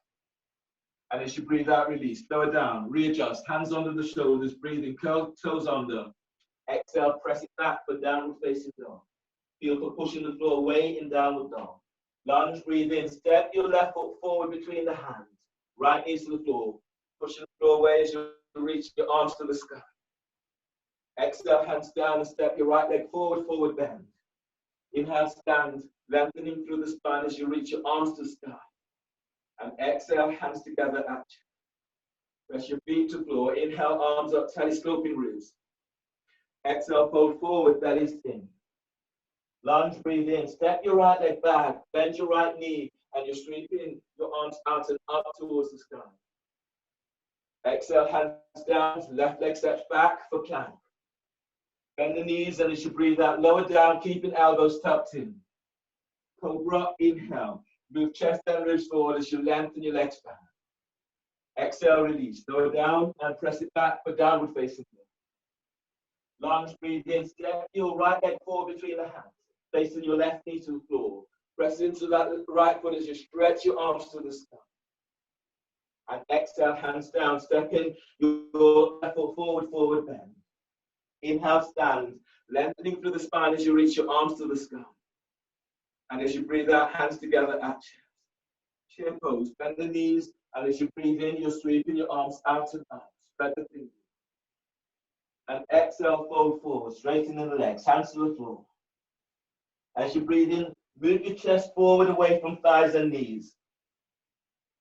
And as you breathe out, release. Lower down, readjust. Hands under the shoulders, breathing, curl toes under. Exhale, press it back for downward facing dog. Feel for pushing the floor away in downward dog. Lunge, breathe in. Step your left foot forward between the hands. Right knee to the floor. Pushing the floor away as you reach your arms to the sky. Exhale, hands down and step your right leg forward, forward bend. Inhale, stand, lengthening through the spine as you reach your arms to the sky. And exhale, hands together at chest. Press your feet to floor. Inhale, arms up, telescoping ribs. Exhale, fold forward, bellies in. Lunge, breathe in. Step your right leg back. Bend your right knee. And you're sweeping your arms out and up towards the sky. Exhale, hands down. Left leg steps back for plank. Bend the knees, and as you breathe out, lower down, keeping elbows tucked in. Cobra, inhale. Move chest and ribs forward as you lengthen your legs back. Exhale, release. Lower down and press it back for downward facing dog. Lunge, breathe in. Step your right leg forward between the hands. Placing your left knee to the floor. Press into that right foot as you stretch your arms to the sky. And exhale, hands down. Step in your left foot forward, forward bend. Inhale, stand, lengthening through the spine as you reach your arms to the sky. And as you breathe out, hands together at chest. Chair pose, bend the knees, and as you breathe in, you're sweeping your arms out and out. Spread the fingers. And exhale, fold forward, straightening the legs, hands to the floor. As you breathe in, move your chest forward away from thighs and knees.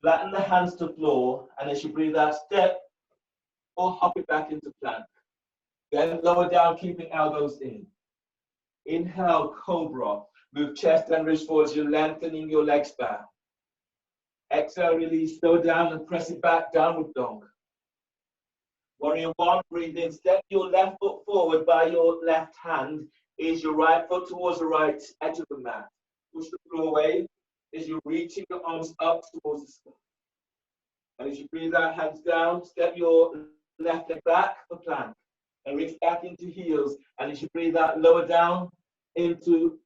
Flatten the hands to floor, and as you breathe out, step or hop it back into plank. Then lower down, keeping elbows in. Inhale, cobra. Move chest and wrist forward as you're lengthening your legs back. Exhale, release, slow down and press it back, downward dog. Warrior one, breathe in, step your left foot forward by your left hand. Is your right foot towards the right edge of the mat. Push the floor away as you're reaching your arms up towards the sky. And as you breathe out, hands down, step your left leg back for plank. And reach back into heels. And as you breathe out, lower down into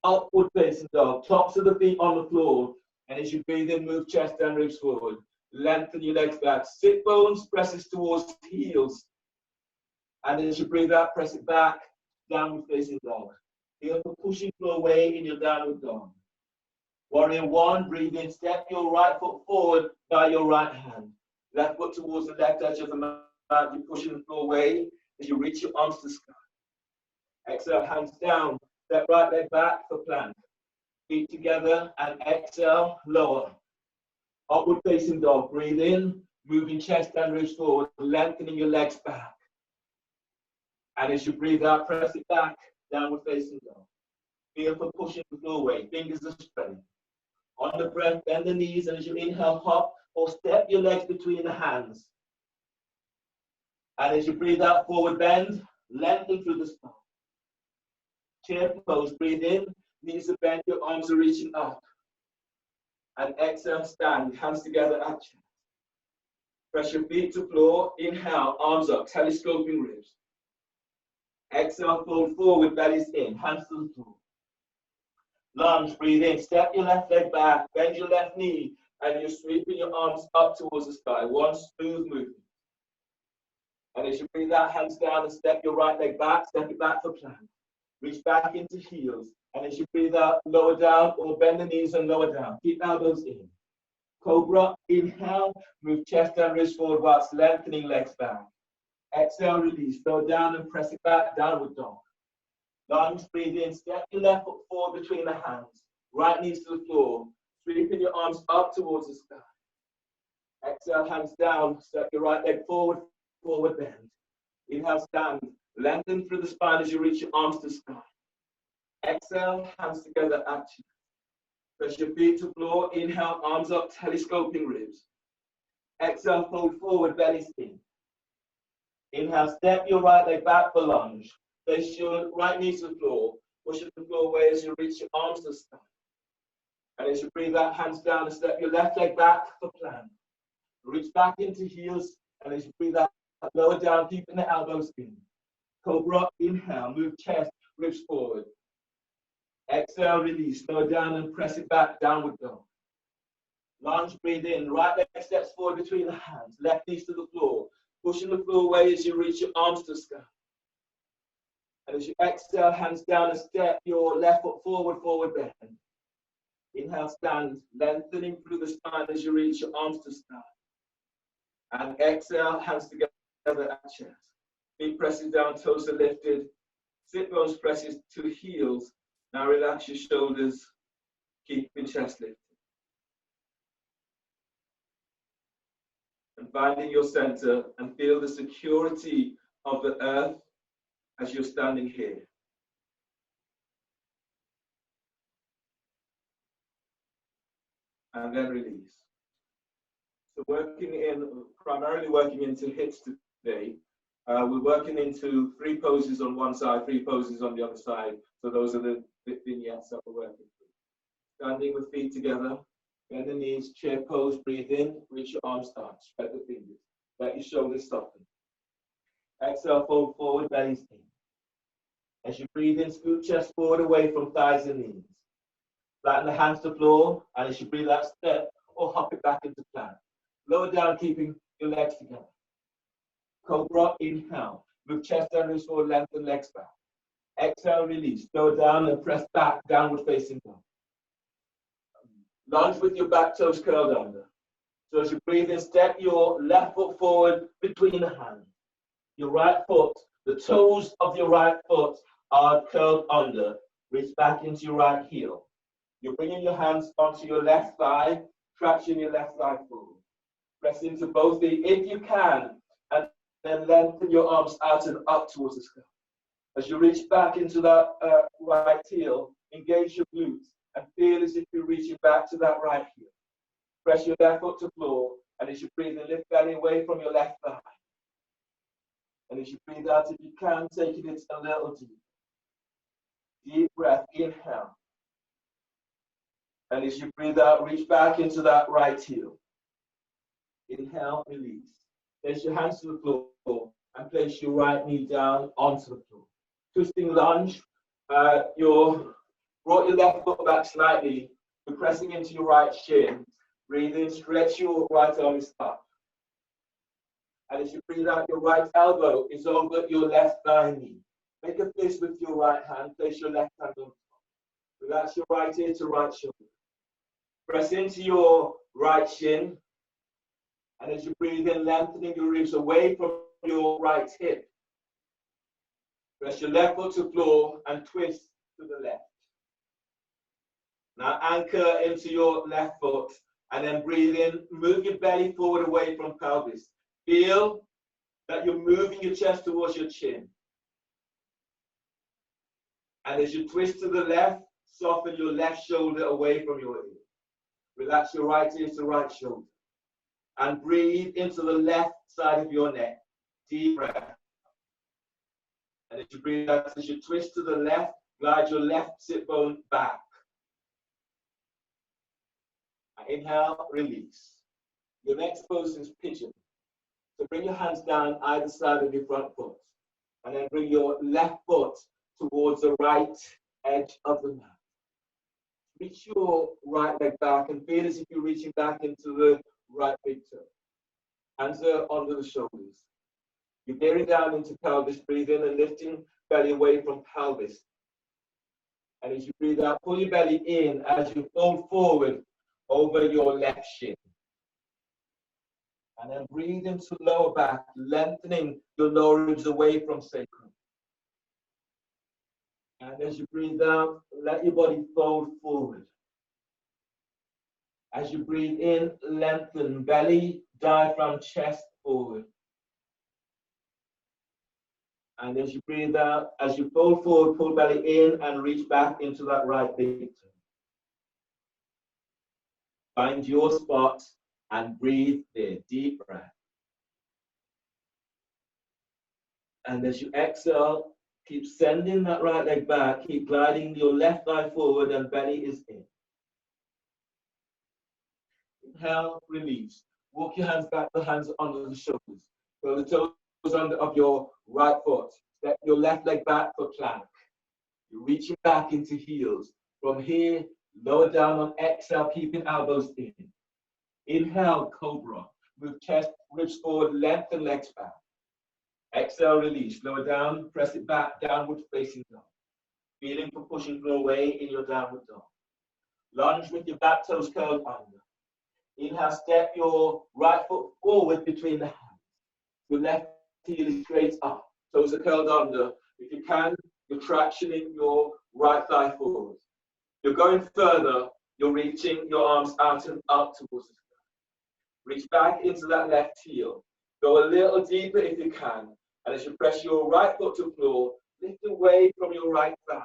upward facing dog. Tops of the feet on the floor. And as you breathe in, move chest and ribs forward. Lengthen your legs back. Sit bones presses towards heels. And as you breathe out, press it back. Downward facing dog. Feel for pushing floor away in your downward dog. Warrior one, breathe in, step your right foot forward by your right hand. Left foot towards the left edge of the mat. You're pushing the floor away as you reach your arms to the sky. Exhale, hands down. Step right leg back for plank. Feet together and exhale, lower. Upward facing dog. Breathe in, moving chest and ribs forward, lengthening your legs back. And as you breathe out, press it back, downward facing dog. Feel for pushing the floor away. Fingers are spreading. On the breath, bend the knees, and as you inhale, hop or step your legs between the hands. And as you breathe out, forward bend, lengthen through the spine. Chair pose, breathe in, knees are bent, your arms are reaching up. And exhale, stand, hands together at chest. Press your feet to floor, inhale, arms up, telescoping ribs. Exhale, fold forward, bellies in, hands to the floor. Lunge, breathe in, step your left leg back, bend your left knee, and you're sweeping your arms up towards the sky. One smooth movement. And as you breathe out, hands down and step your right leg back, step it back for plank. Reach back into heels. And as you breathe out, lower down or bend the knees and lower down. Keep elbows in. Cobra, inhale, move chest and wrist forward whilst lengthening legs back. Exhale, release, slow down and press it back, downward dog. Lunge, breathe in, step your left foot forward between the hands. Right knees to the floor, sweeping your arms up towards the sky. Exhale, hands down, step your right leg forward, forward bend. Inhale, stand, lengthen through the spine as you reach your arms to the sky. Exhale, hands together at you. Press your feet to floor, inhale, arms up, telescoping ribs. Exhale, fold forward, bellies in. Inhale, step your right leg back for lunge. Place your right knee to the floor. Push the floor away as you reach your arms to the sky. And as you breathe out, hands down and step your left leg back for plank. Reach back into heels. And as you breathe out, lower down, keeping the elbows in. Cobra, inhale, move chest, ribs forward. Exhale, release, slow down and press it back, downward dog. Lunge, breathe in, right leg steps forward between the hands, left knees to the floor. Pushing the floor away as you reach your arms to the sky. And as you exhale, hands down and step your left foot forward, forward bend. Inhale, stand, lengthening through the spine as you reach your arms to the sky. And exhale, hands together at chest. Feet presses down, toes are lifted. Sit bones presses to the heels. Now relax your shoulders, keeping chest lifted. And finding your center and feel the security of the earth as you're standing here. And then release. So primarily working into hips today. We're working into 3 poses on one side, 3 poses on the other side. So those are the vignettes that we're working through. Standing with feet together, bend the knees, chair pose, breathe in, reach your arms out, spread the fingers. Let your shoulders soften. Exhale, fold forward, bellies in. As you breathe in, scoot chest forward away from thighs and knees. Flatten the hands to the floor, and as you breathe out, step or hop it back into plank. Lower down, keeping your legs together. Cobra, inhale. Move chest and ribs forward, lengthen legs back. Exhale, release. Go down and press back, downward facing dog. Lunge with your back toes curled under. So as you breathe in, step your left foot forward between the hands. Your right foot, the toes of your right foot are curled under. Reach back into your right heel. You're bringing your hands onto your left thigh, traction your left thigh forward. Press into both feet if you can, and then lengthen your arms out and up towards the sky. As you reach back into that right heel, engage your glutes and feel as if you're reaching back to that right heel. Press your left foot to floor, and as you breathe in, lift belly away from your left thigh. And as you breathe out, if you can, taking it a little deep. Deep breath, inhale. And as you breathe out, reach back into that right heel. Inhale, release. Place your hands to the floor and place your right knee down onto the floor. Twisting lunge, you brought your left foot back slightly. You're pressing into your right shin. Breathe in, stretch your right arm up. And as you breathe out, your right elbow is over your left thigh knee. Make a fist with your right hand. Place your left hand on top. Relax your right ear to right shoulder. Press into your right shin. And as you breathe in, lengthening your ribs away from your right hip. Press your left foot to floor and twist to the left. Now anchor into your left foot and then breathe in. Move your belly forward away from pelvis. Feel that you're moving your chest towards your chin. And as you twist to the left, soften your left shoulder away from your ear. Relax your right ear to right shoulder. And breathe into the left side of your neck. Deep breath. And as you breathe out, as you twist to the left, glide your left sit bone back. Inhale, release. Your next pose is pigeon. So bring your hands down either side of your front foot. And then bring your left foot towards the right edge of the mat. Reach your right leg back and feel as if you're reaching back into the right big toe. Hands are under the shoulders. You're bearing down into pelvis, breathe in and lifting belly away from pelvis. And as you breathe out, pull your belly in as you fold forward over your left shin. And then breathe into lower back, lengthening your lower ribs away from sacrum. And as you breathe out, let your body fold forward. As you breathe in, lengthen belly, diaphragm, chest forward. And as you breathe out, as you fold forward, pull belly in and reach back into that right big toe. Find your spot and breathe there. Deep breath. And as you exhale, keep sending that right leg back. Keep gliding your left thigh forward and belly is in. Inhale, release. Walk your hands back, the hands under the shoulders. Curl the toes under of your right foot. Step your left leg back for plank. You're reaching back into heels. From here, lower down on exhale, keeping elbows in. Inhale, cobra. Move chest, ribs forward, lengthen legs back. Exhale, release. Lower down, press it back, downward facing dog. Feeling for pushing floor away in your downward dog. Lunge with your back toes curled under. Inhale, step your right foot forward between the hands. Your left heel is straight up. Toes are curled under. If you can, you're tractioning your right thigh forward. You're going further. You're reaching your arms out and up towards the sky. Reach back into that left heel. Go a little deeper if you can. And as you press your right foot to the floor, lift away from your right thigh.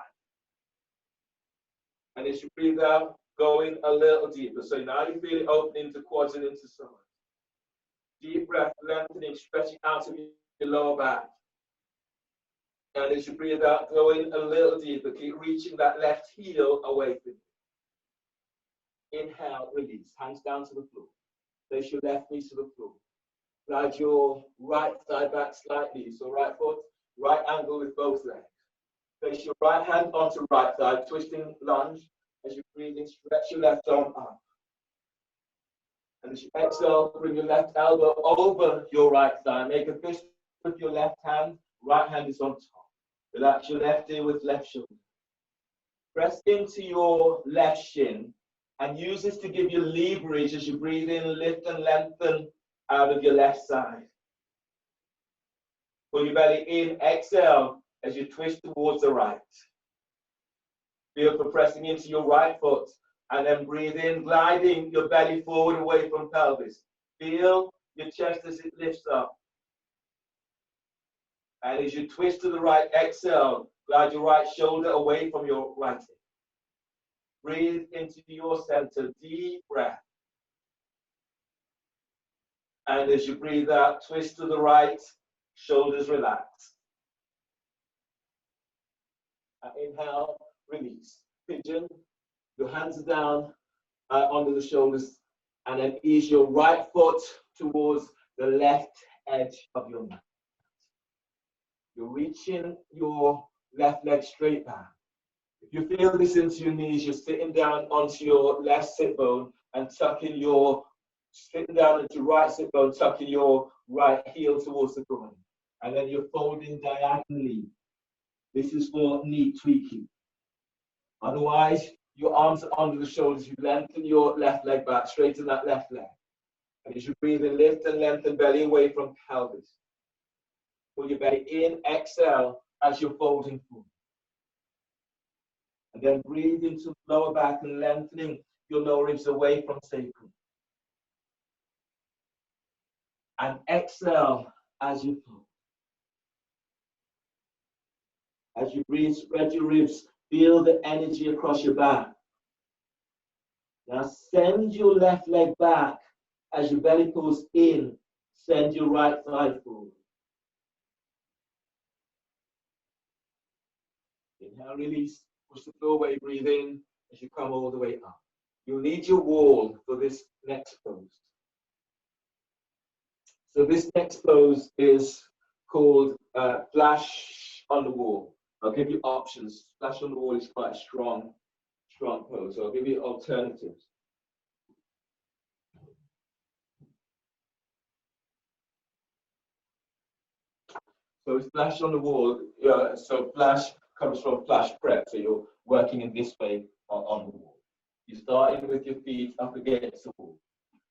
And as you breathe out, going a little deeper. So now you feel it opening to quads and into stomach. Deep breath, lengthening, stretching out of your lower back. And as you breathe out, going a little deeper. Keep reaching that left heel away from you. Inhale, release. Hands down to the floor. Place your left knee to the floor. Glide your right thigh back slightly. So right foot, right angle with both legs. Place your right hand onto right thigh, twisting lunge. As you breathe in, stretch your left arm up. And as you exhale, bring your left elbow over your right thigh. Make a fist with your left hand Right hand is on top. Relax your left ear with left shoulder. Press into your left shin and use this to give you leverage as you breathe in, lift and lengthen out of your left side. Pull your belly in, exhale as you twist towards the right. Feel for pressing into your right foot and then breathe in, gliding your belly forward away from pelvis. Feel your chest as it lifts up. And as you twist to the right, exhale, glide your right shoulder away from your right hip. Breathe into your center, deep breath. And as you breathe out, twist to the right, shoulders relax. Inhale, release. Pigeon, your hands are down under the shoulders, and then ease your right foot towards the left edge of your mat. You're reaching your left leg straight back. If you feel this into your knees, you're sitting down onto your left sit bone and sitting down into your right sit bone, tucking your right heel towards the groin. And then you're folding diagonally. This is for knee tweaking. Otherwise, your arms are under the shoulders. You lengthen your left leg back, straighten that left leg. And as you breathe in, lift and lengthen belly away from pelvis. Pull your belly in, exhale as you're folding forward. And then breathe into lower back and lengthening your lower ribs away from sacrum. And exhale as you fold. As you breathe, spread your ribs, feel the energy across your back. Now send your left leg back as your belly pulls in, send your right thigh forward. Inhale, release, push the floor away, breathe in as you come all the way up. You'll need your wall for this next pose. So this next pose is called flash on the wall. I'll give you options. Flash on the wall is quite a strong pose. So I'll give you alternatives. So it's flash on the wall. So flash comes from flash prep. So you're working in this way on the wall. You're starting with your feet up against the wall.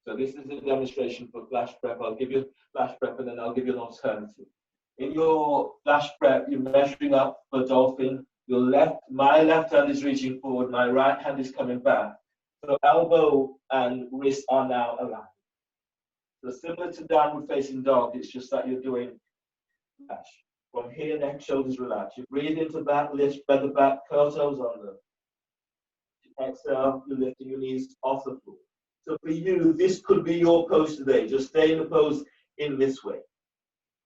So this is a demonstration for flash prep. I'll give you flash prep and then I'll give you an alternative. In your flash prep, you're measuring up for dolphin. My left hand is reaching forward, my right hand is coming back. So elbow and wrist are now aligned. So similar to downward facing dog, it's just that you're doing flash. From here, neck, shoulders relax. You breathe into back, lift, spread the back, curl toes under. Exhale, you're lifting your knees off the floor. So for you, this could be your pose today. Just stay in the pose in this way.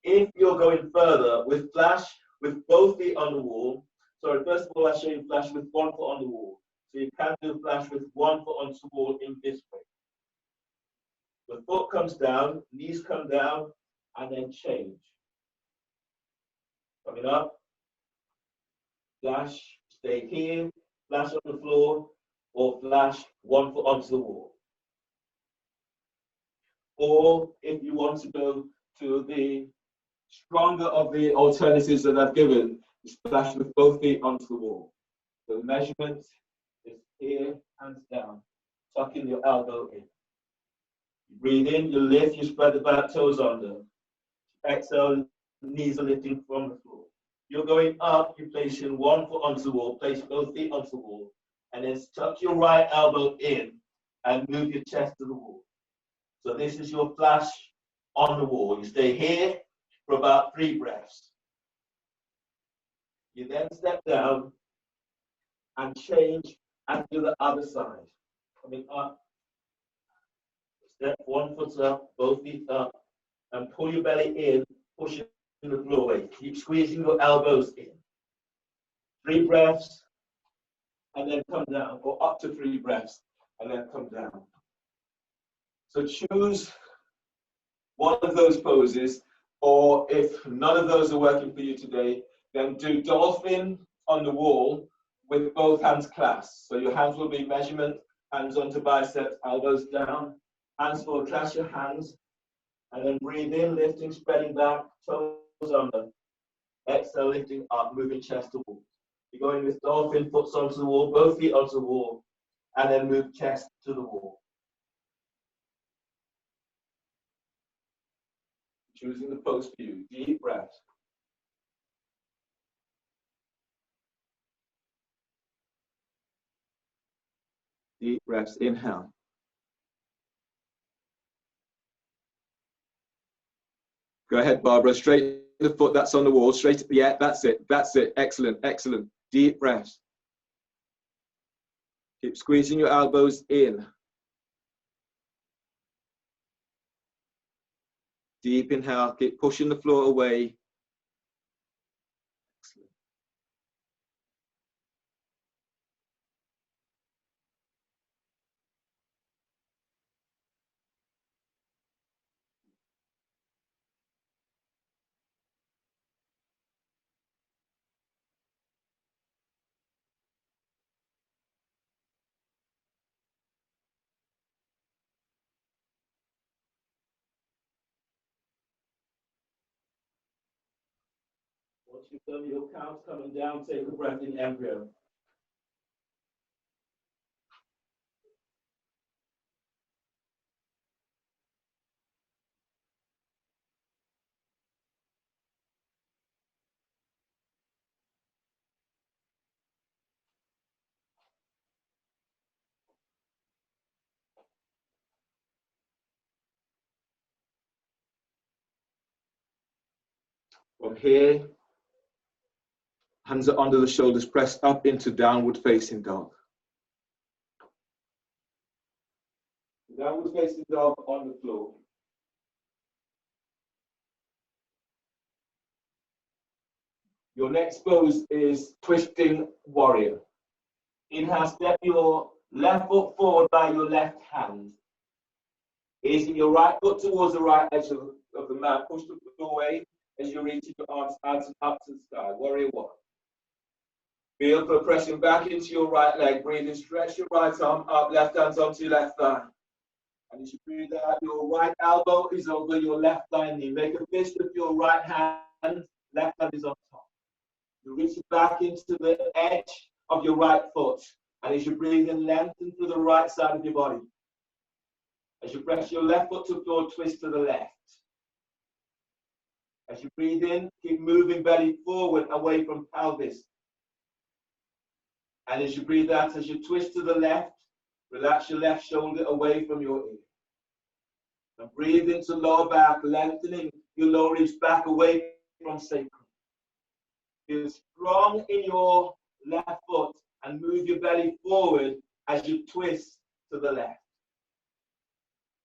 If you're going further with flash, with both feet on the wall, sorry, first of all, I'll show you flash with one foot on the wall. So you can do flash with one foot onto the wall in this way. The foot comes down, knees come down, and then change. Coming up, flash, stay here, flash on the floor, or flash one foot onto the wall. Or if you want to go to the stronger of the alternatives that I've given, splash with both feet onto the wall. So the measurement is here, hands down, tucking your elbow in. You breathe in, you lift, you spread the back toes under. Exhale, knees are lifting from the floor. You're going up, you're placing one foot onto the wall, place both feet onto the wall, and then tuck your right elbow in and move your chest to the wall. So this is your flash on the wall. You stay here for about 3 breaths. You then step down and change and do the other side. Coming up, step one foot up, both feet up, and pull your belly in, pushing the floor away. Keep squeezing your elbows in. 3 breaths, and then come down, or up to 3 breaths, and then come down. So choose one of those poses, or if none of those are working for you today, then do dolphin on the wall with both hands clasped. So your hands will be measurement, hands onto biceps, elbows down, hands forward, clasp your hands, and then breathe in, lifting, spreading back, toes under. Exhale, lifting up, moving chest towards. You're going with dolphin, foot onto the wall, both feet onto the wall, and then move chest to the wall. Choosing the post view. Deep breath. Deep breaths. Inhale. Go ahead, Barbara. Straight the foot that's on the wall. Straight. Yeah, that's it. That's it. Excellent. Excellent. Deep breaths. Keep squeezing your elbows in. Deep inhale. Keep pushing the floor away. Excellent. Once you've done your count coming down, take a breath in embryo. From here, hands are under the shoulders, press up into downward facing dog. Downward facing dog on the floor. Your next pose is twisting warrior. Inhale, step your left foot forward by your left hand. Raising your right foot towards the right edge of the mat. Push the foot away as you reach your arms out and up to the sky. Warrior one. Feel for pressing back into your right leg. Breathing, stretch your right arm up, left hand onto your left thigh. And as you breathe out, your right elbow is over your left thigh knee. Make a fist with your right hand, left hand is on top. You reach back into the edge of your right foot. And as you breathe in, lengthen through the right side of your body. As you press your left foot to the floor, twist to the left. As you breathe in, keep moving belly forward away from pelvis. And as you breathe out, as you twist to the left, relax your left shoulder away from your ear. And breathe into lower back, lengthening your lower ribs back away from sacrum. Feel strong in your left foot and move your belly forward as you twist to the left.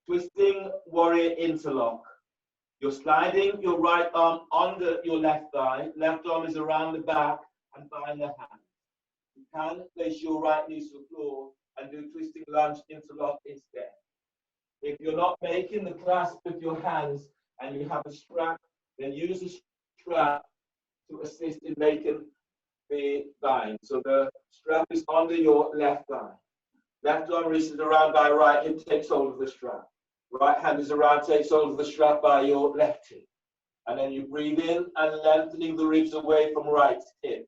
Twisting warrior interlock. You're sliding your right arm under your left thigh. Left arm is around the back and behind the hand. You can place your right knee to the floor and do twisting lunge interlock instead. If you're not making the clasp with your hands and you have a strap, then use the strap to assist in making the bind. So the strap is under your left thigh. Left arm reaches around by right hip, takes hold of the strap. Right hand is around, takes hold of the strap by your left hip. And then you breathe in and lengthening the ribs away from right hip.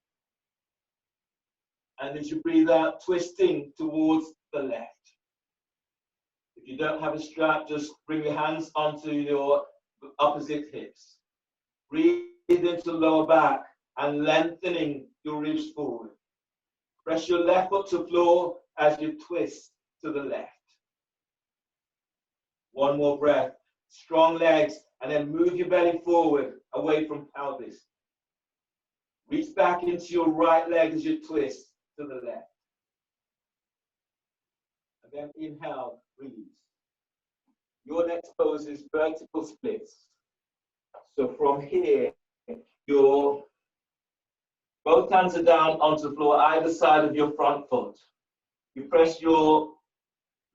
And as you breathe out, twisting towards the left. If you don't have a strap, just bring your hands onto your opposite hips. Breathe into lower back and lengthening your ribs forward. Press your left foot to the floor as you twist to the left. One more breath. Strong legs, and then move your belly forward away from pelvis. Reach back into your right leg as you twist to the left. And then inhale, release. Your next pose is vertical splits. So from here, your both hands are down onto the floor, either side of your front foot. You press your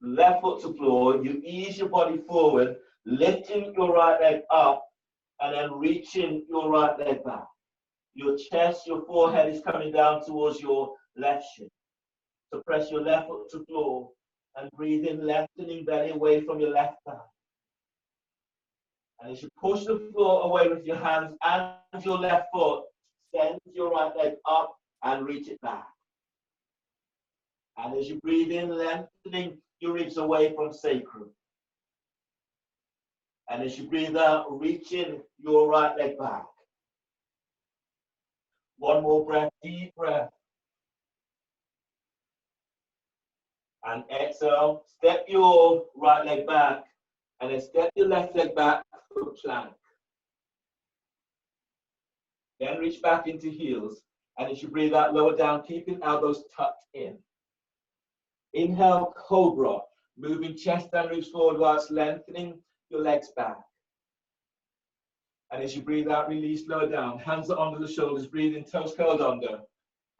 left foot to the floor, you ease your body forward, lifting your right leg up, and then reaching your right leg back. Your chest, your forehead is coming down towards your left shin. So press your left foot to the floor and breathe in, lengthening belly away from your left thigh. And as you push the floor away with your hands and your left foot, send your right leg up and reach it back. And as you breathe in, lengthening your ribs away from sacrum. And as you breathe out, reaching your right leg back. One more breath, deep breath. And exhale, step your right leg back, and then step your left leg back for plank. Then reach back into heels, and as you breathe out, lower down, keeping elbows tucked in. Inhale, cobra, moving chest and ribs forward whilst lengthening your legs back. And as you breathe out, release, lower down, hands are under the shoulders, breathe in, toes curled under,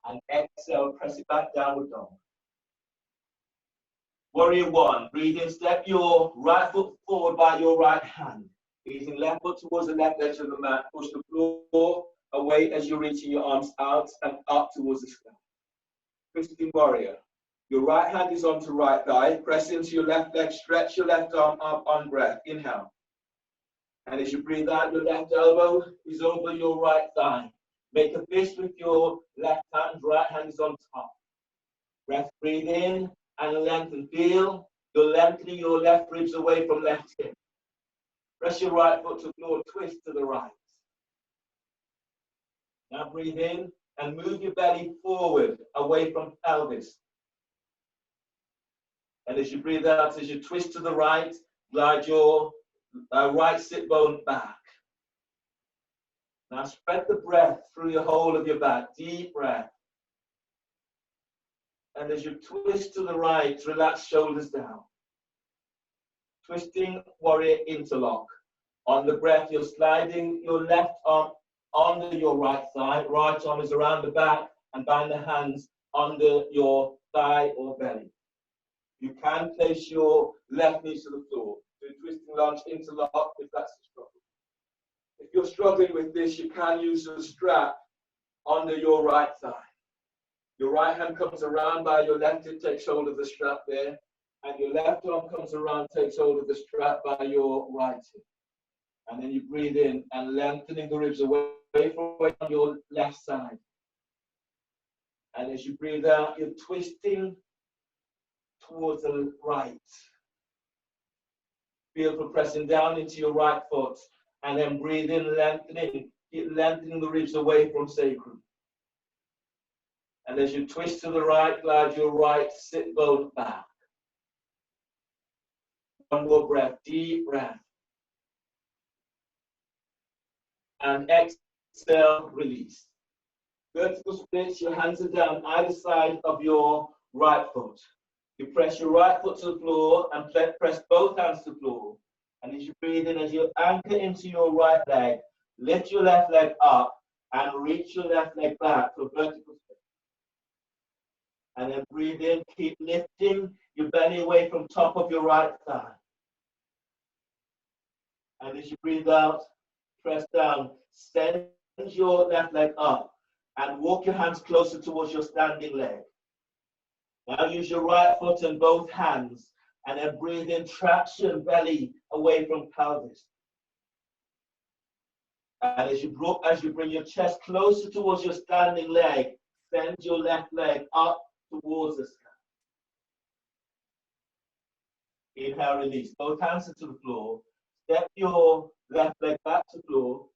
and exhale, press it back, downward dog. Warrior one, breathe in, step your right foot forward by your right hand. Breathing left foot towards the left edge of the mat, push the floor away as you're reaching your arms out and up towards the sky. Twisting warrior. Your right hand is onto right thigh, press into your left leg, stretch your left arm up on breath, inhale. And as you breathe out, your left elbow is over your right thigh. Make a fist with your left hand, right hand is on top. Breath, breathe in and lengthen. Feel you're lengthening your left ribs away from left hip. Press your right foot to the floor, twist to the right. Now breathe in and move your belly forward, away from pelvis. And as you breathe out, as you twist to the right, glide your right sit bone back. Now spread the breath through the whole of your back, deep breath. And as you twist to the right, relax shoulders down. Twisting warrior interlock. On the breath, you're sliding your left arm under your right thigh. Right arm is around the back and bind the hands under your thigh or belly. You can place your left knee to the floor. Do twisting lunge interlock if that's a struggle. If you're struggling with this, you can use a strap under your right thigh. Your right hand comes around by your left hip, takes hold of the strap there, and your left arm comes around, takes hold of the strap by your right hip. And then you breathe in and lengthening the ribs away from your left side. And as you breathe out, you're twisting towards the right. Feel for pressing down into your right foot, and then breathe in, lengthening the ribs away from sacrum. And as you twist to the right, glide your right sit bone back. One more breath, deep breath. And exhale, release. Vertical splits, your hands are down either side of your right foot. You press your right foot to the floor and press both hands to the floor. And as you breathe in, as you anchor into your right leg, lift your left leg up and reach your left leg back for vertical split. And then breathe in, keep lifting your belly away from top of your right thigh. And as you breathe out, press down, send your left leg up and walk your hands closer towards your standing leg. Now use your right foot and both hands and then breathe in, traction belly away from pelvis. And as you bring your chest closer towards your standing leg, send your left leg up towards the sky. Inhale, release. Both hands to the floor. Step your left leg back to the floor,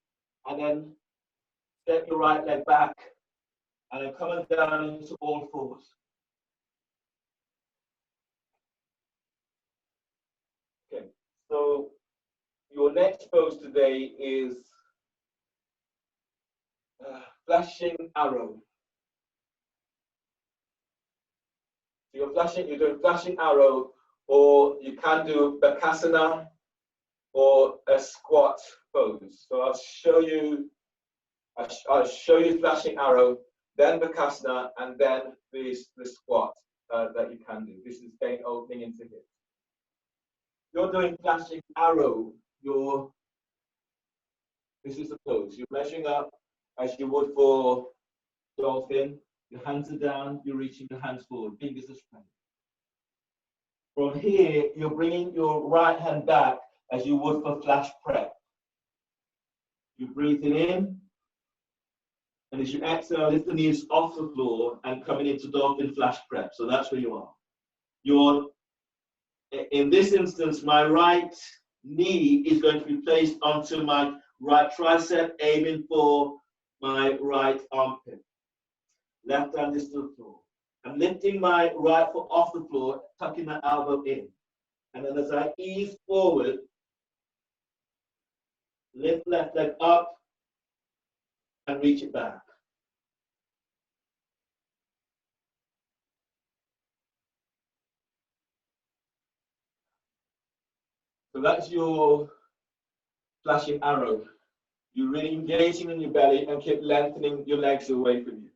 and then step your right leg back, and then coming down into all fours. Okay, so your next pose today is flashing arrow. So you're doing flashing arrow, or you can do bakasana or a squat pose. So I'll show you flashing arrow, then bakasana, and then the squat that you can do. This is then opening into hips. You're doing flashing arrow. This is the pose. You're measuring up as you would for dolphin. Your hands are down, you're reaching your hands forward, fingers are spread. From here, you're bringing your right hand back as you would for flash prep. You're breathing in And as you exhale, lift the knees off the floor and coming into dolphin flash prep. So that's where you are. You're, in this instance, my right knee is going to be placed onto my right tricep, aiming for my right armpit. Left hand is to the floor. I'm lifting my right foot off the floor, tucking my elbow in. And then as I ease forward, lift left leg up and reach it back. So that's your flashing arrow. You're really engaging in your belly and keep lengthening your legs away from you.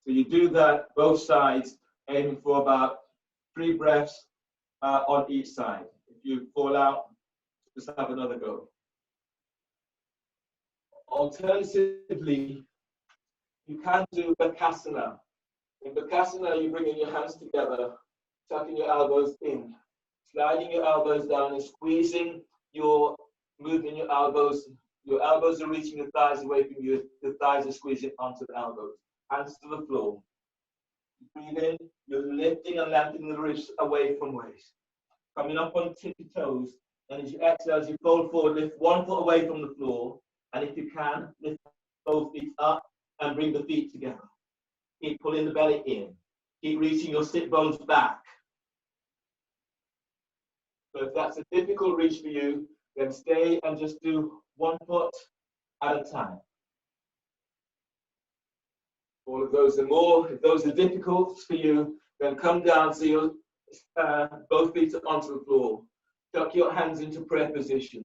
So you do that both sides, aiming for about 3 breaths on each side. If you fall out, just have another go. Alternatively, you can do Bakasana. In Bakasana, you bring in your hands together, tucking your elbows in, sliding your elbows down and squeezing moving your elbows. Your elbows are reaching the thighs away from you. The thighs are squeezing onto the elbows. Hands to the floor. Breathe in. You're lifting and lengthening the ribs away from waist. Coming up on tippy toes. And as you exhale, as you fold forward, lift one foot away from the floor. And if you can, lift both feet up and bring the feet together. Keep pulling the belly in. Keep reaching your sit bones back. So if that's a difficult reach for you, then stay and just do 1 foot at a time. All of those are more. If those are difficult for you, then come down so you're both feet are onto the floor. Tuck your hands into prayer position,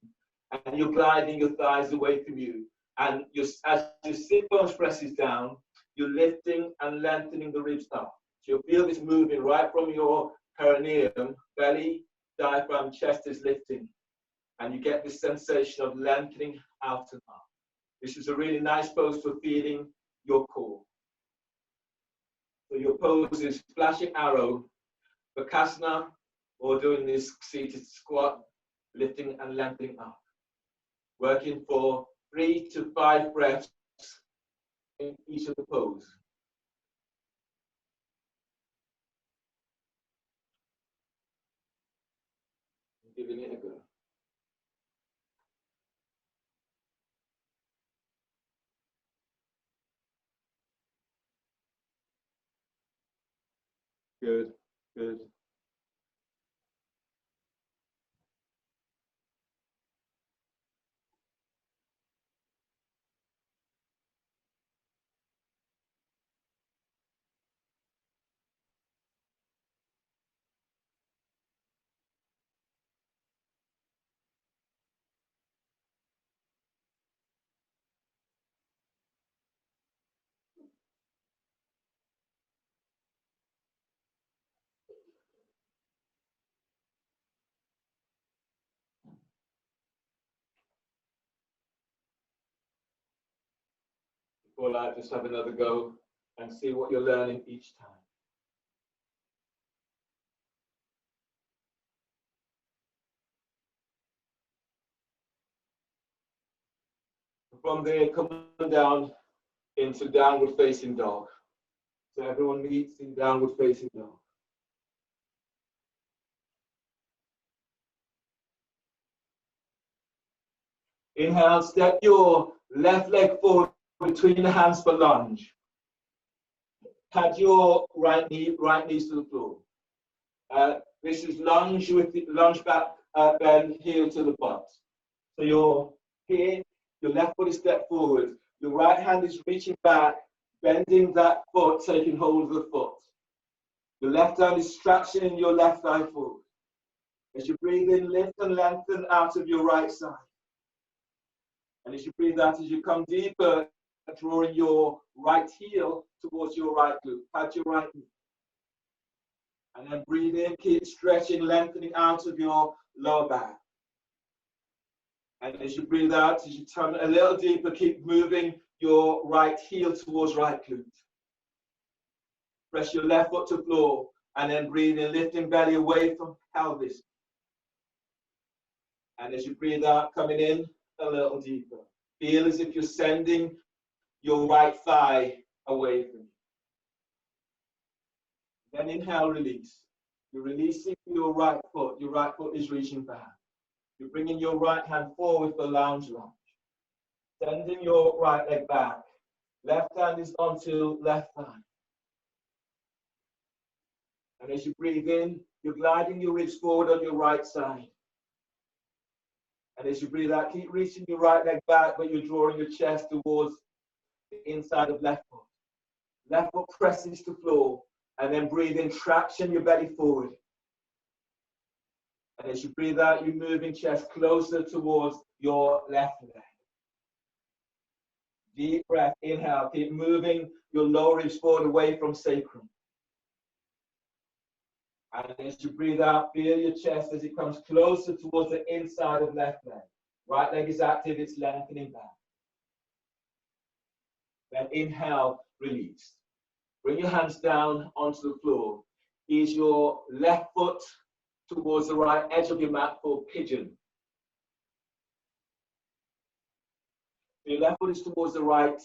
and you're gliding your thighs away from you. And as your sit bones presses down, you're lifting and lengthening the ribs up. So you'll feel this moving right from your perineum, belly, diaphragm, chest is lifting. And you get this sensation of lengthening out and up. This is a really nice pose for feeling your core. So your pose is flashing arrow, Bakasana, or doing this seated squat, lifting and lengthening up. Working for 3 to 5 breaths in each of the poses. Giving it a go. Good, good. Before I just have another go and see what you're learning each time. From there, come down into downward facing dog. So everyone meets in downward facing dog. Inhale, step your left leg forward between the hands for lunge. Pad your right knees to the floor. This is lunge with the lunge back, bend, heel to the butt. So you're here, your left foot is stepped forward. Your right hand is reaching back, bending that foot, taking hold of the foot. Your left hand is stretching your left thigh forward. As you breathe in, lift and lengthen out of your right side. And as you breathe out, as you come deeper, drawing your right heel towards your right glute. Pat your right knee. And then breathe in, keep stretching, lengthening out of your lower back. And as you breathe out, as you turn a little deeper, keep moving your right heel towards right glute. Press your left foot to the floor, and then breathe in, lifting belly away from pelvis. And as you breathe out, coming in a little deeper. Feel as if you're sending your right thigh away from you. Then inhale, release. You're releasing your right foot. Your right foot is reaching back. You're bringing your right hand forward for lunge. Sending your right leg back. Left hand is onto left thigh. And as you breathe in, you're gliding your ribs forward on your right side. And as you breathe out, keep reaching your right leg back, but you're drawing your chest towards the inside of left foot. Left foot presses to floor, and then breathe in, traction your belly forward. And as you breathe out, you're moving chest closer towards your left leg. Deep breath, inhale, keep moving your lower ribs forward away from sacrum. And as you breathe out, feel your chest as it comes closer towards the inside of left leg. Right leg is active, it's lengthening back. Then inhale, release. Bring your hands down onto the floor. Ease your left foot towards the right edge of your mat for pigeon. Your left foot is towards the right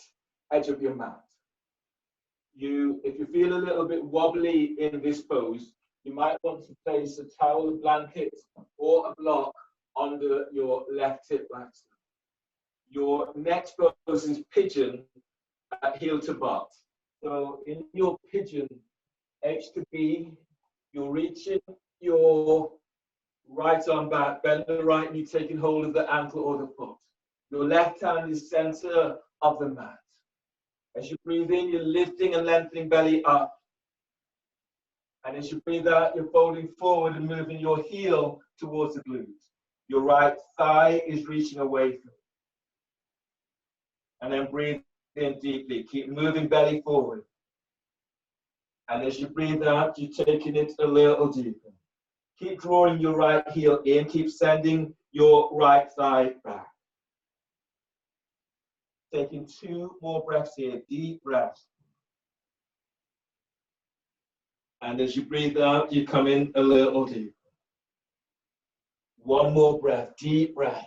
edge of your mat. If you feel a little bit wobbly in this pose, you might want to place a towel, a blanket, or a block under your left hip flexor. Your next pose is pigeon, heel to butt. So in your pigeon, H to B, you're reaching your right arm back, bend the right knee, taking hold of the ankle or the foot. Your left hand is center of the mat. As you breathe in, you're lifting and lengthening belly up. And as you breathe out, you're folding forward and moving your heel towards the glute. Your right thigh is reaching away from you. And then breathe in deeply. Keep moving belly forward. And as you breathe out, you're taking it a little deeper. Keep drawing your right heel in. Keep sending your right thigh back. Taking 2 more breaths here. Deep breaths. And as you breathe out, you come in a little deeper. 1 more breath. Deep breath.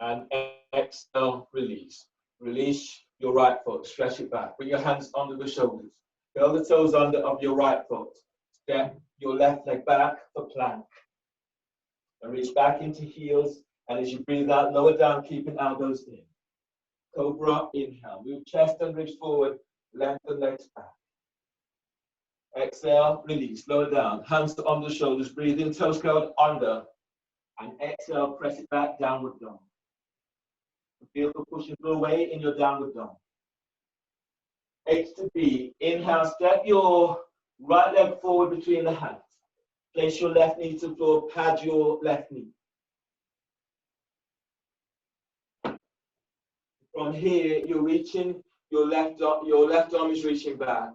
And exhale, release. Release your right foot, stretch it back. Bring your hands under the shoulders. Curl the toes under of your right foot. Step your left leg back for plank. And reach back into heels. And as you breathe out, lower down, keeping elbows in. Cobra, inhale. Move chest and ribs forward. Lengthen legs back. Exhale, release. Lower down. Hands on the shoulders. Breathe in, toes curled under. And exhale, press it back, downward dog. Feel the pushing through away in your downward dog. H to B. Inhale, step your right leg forward between the hands. Place your left knee to the floor, pad your left knee. From here, you're reaching, your left arm is reaching back.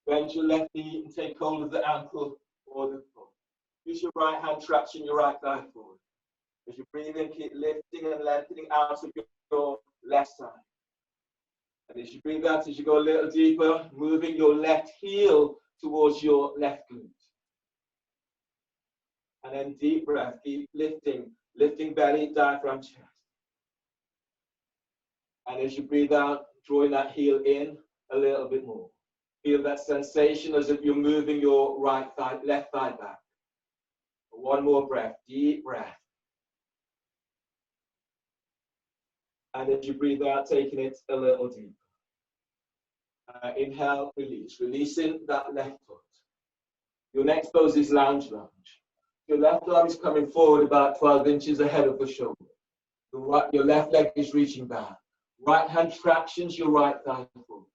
Bend your left knee and take hold of the ankle or the foot. Use your right hand, traction your right thigh forward. As you breathe in, keep lifting and lengthening out of your left side. And as you breathe out, as you go a little deeper, moving your left heel towards your left glute. And then deep breath, keep lifting belly, diaphragm, chest. And as you breathe out, drawing that heel in a little bit more. Feel that sensation as if you're moving your left thigh back. 1 more breath, deep breath. And as you breathe out, taking it a little deeper. Inhale, release. Releasing that left foot. Your next pose is lunge. Your left arm is coming forward about 12 inches ahead of the shoulder. Your left leg is reaching back. Right hand tractions your right thigh forward.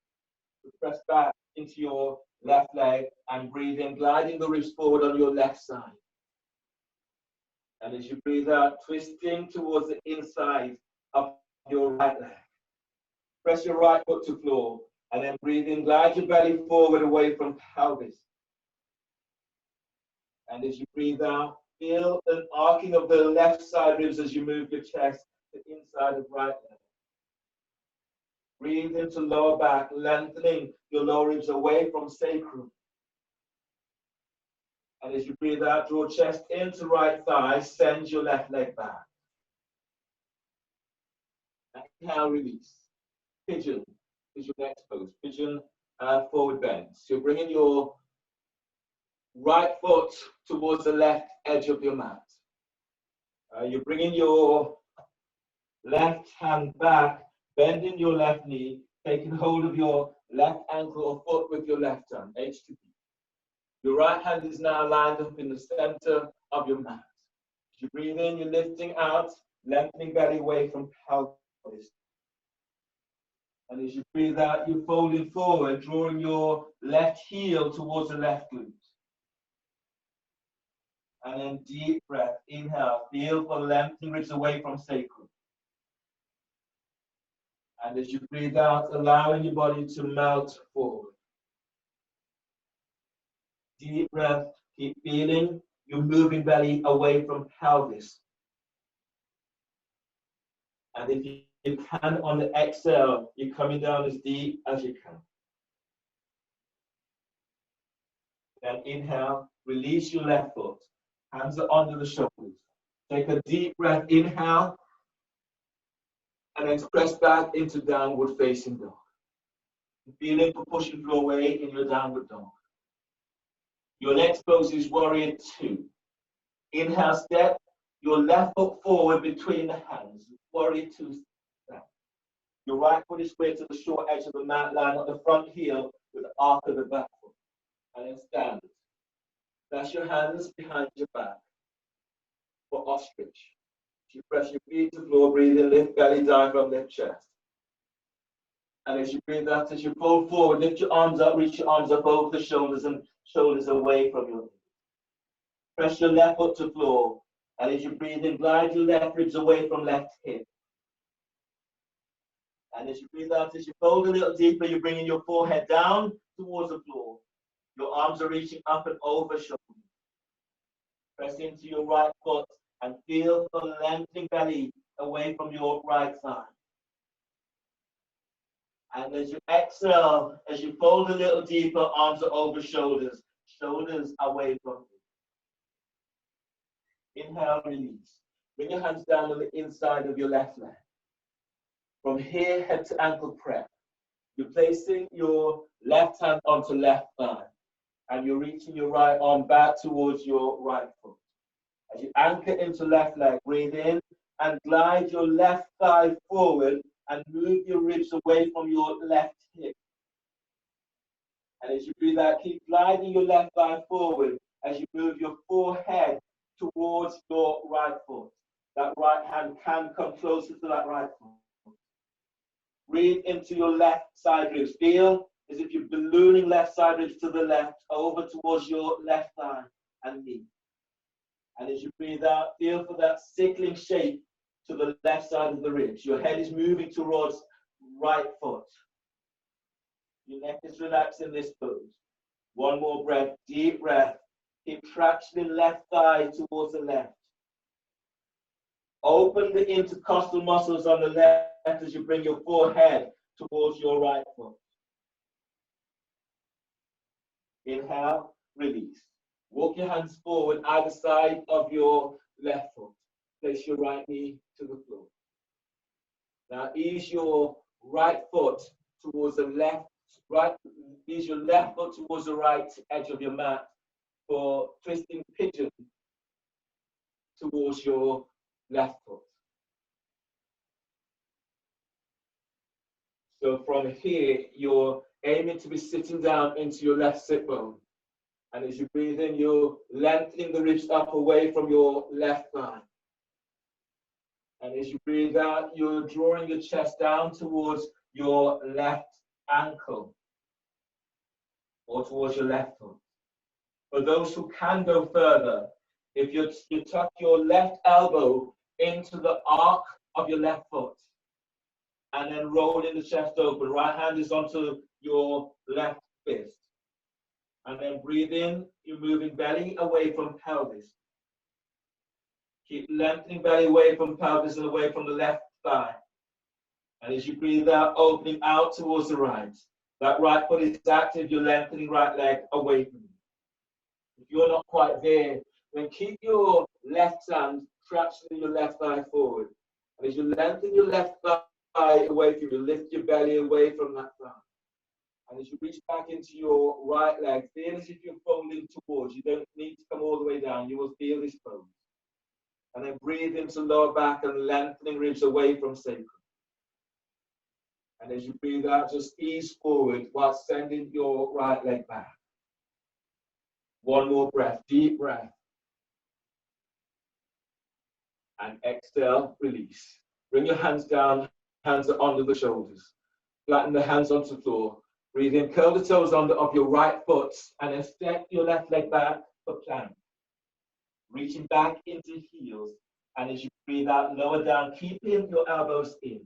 Press back into your left leg and breathe in, gliding the ribs forward on your left side. And as you breathe out, twisting towards the inside of your right leg. Press your right foot to floor and then breathe in, glide your belly forward away from pelvis. And as you breathe out, feel an arcing of the left side ribs as you move your chest to the inside of right leg. Breathe into lower back, lengthening your lower ribs away from sacrum. And as you breathe out, draw chest into right thigh, send your left leg back. And inhale, release. Pigeon is your next pose. Pigeon forward bend. So you're bringing your right foot towards the left edge of your mat. You're bringing your left hand back, bending your left knee, taking hold of your left ankle or foot with your left hand, H to B. Your right hand is now lined up in the center of your mat. As you breathe in, you're lifting out, lengthening belly away from pelvis. And as you breathe out, you're folding forward, drawing your left heel towards the left glute. And then deep breath, inhale, feel for lengthening ribs away from sacrum. And as you breathe out, allowing your body to melt forward. Deep breath, keep feeling your moving belly away from pelvis. And if you can, on the exhale, you're coming down as deep as you can. Then inhale, release your left foot. Hands are under the shoulders. Take a deep breath, inhale, and then press back into downward facing dog. Feeling for pushing through away in your downward dog. Your next pose is warrior two. Inhale, step your left foot forward between the hands. Warrior two step. Your right foot is square to the short edge of the mat, line on the front heel with the arc of the back foot. And then stand. Press your hands behind your back for ostrich. You press your feet to the floor, breathe in, lift belly, diaphragm, lift chest. And as you breathe out, as you pull forward, lift your arms up, reach your arms up over the shoulders and shoulders away from your knees. Press your left foot to the floor. And as you breathe in, glide your left ribs away from left hip. And as you breathe out, as you fold a little deeper, you're bringing your forehead down towards the floor. Your arms are reaching up and over shoulders. Press into your right foot and feel the lengthening belly away from your right thigh. And as you exhale, as you fold a little deeper, arms are over shoulders, shoulders away from you. Inhale, release. Bring your hands down on the inside of your left leg. From here, head to ankle prep. You're placing your left hand onto left thigh, and you're reaching your right arm back towards your right foot. As you anchor into left leg, breathe in and glide your left thigh forward and move your ribs away from your left hip. And as you breathe out, keep gliding your left thigh forward as you move your forehead towards your right foot. That right hand can come closer to that right foot. Breathe into your left side ribs. Feel as if you're ballooning left side ribs to the left, over towards your left thigh and knee. And as you breathe out, feel for that sickling shape to the left side of the ribs. Your head is moving towards right foot. Your neck is relaxed in this pose. One more breath, deep breath. Keep tractioning left thigh towards the left. Open the intercostal muscles on the left as you bring your forehead towards your right foot. Inhale, release. Walk your hands forward either side of your left foot. Place your right knee to the floor. Now ease your right foot towards the left, ease your left foot towards the right edge of your mat for twisting pigeon towards your left foot. So from here, you're aiming to be sitting down into your left sit bone. And as you breathe in, you're lengthening the ribs up away from your left thigh. And as you breathe out, you're drawing your chest down towards your left ankle or towards your left foot. For those who can go further, if you tuck your left elbow into the arc of your left foot and then rolling the chest open, right hand is onto your left fist. And then breathe in, you're moving belly away from pelvis. Keep lengthening belly away from pelvis and away from the left thigh. And as you breathe out, opening out towards the right. That right foot is active, you're lengthening right leg away from you. If you're not quite there, then keep your left hand tractioning your left thigh forward. And as you lengthen your left thigh thigh away from you. Lift your belly away from that thigh. And as you reach back into your right leg, feel as if you're folding towards. You don't need to come all the way down. You will feel this pose. And then breathe into lower back and lengthening ribs away from sacrum. And as you breathe out, just ease forward while sending your right leg back. One more breath, deep breath. And exhale, release. Bring your hands down, hands are under the shoulders. Flatten the hands onto the floor. Breathe in, curl the toes under of your right foot, and then step your left leg back for plank. Reaching back into heels, and as you breathe out, lower down, keeping your elbows in.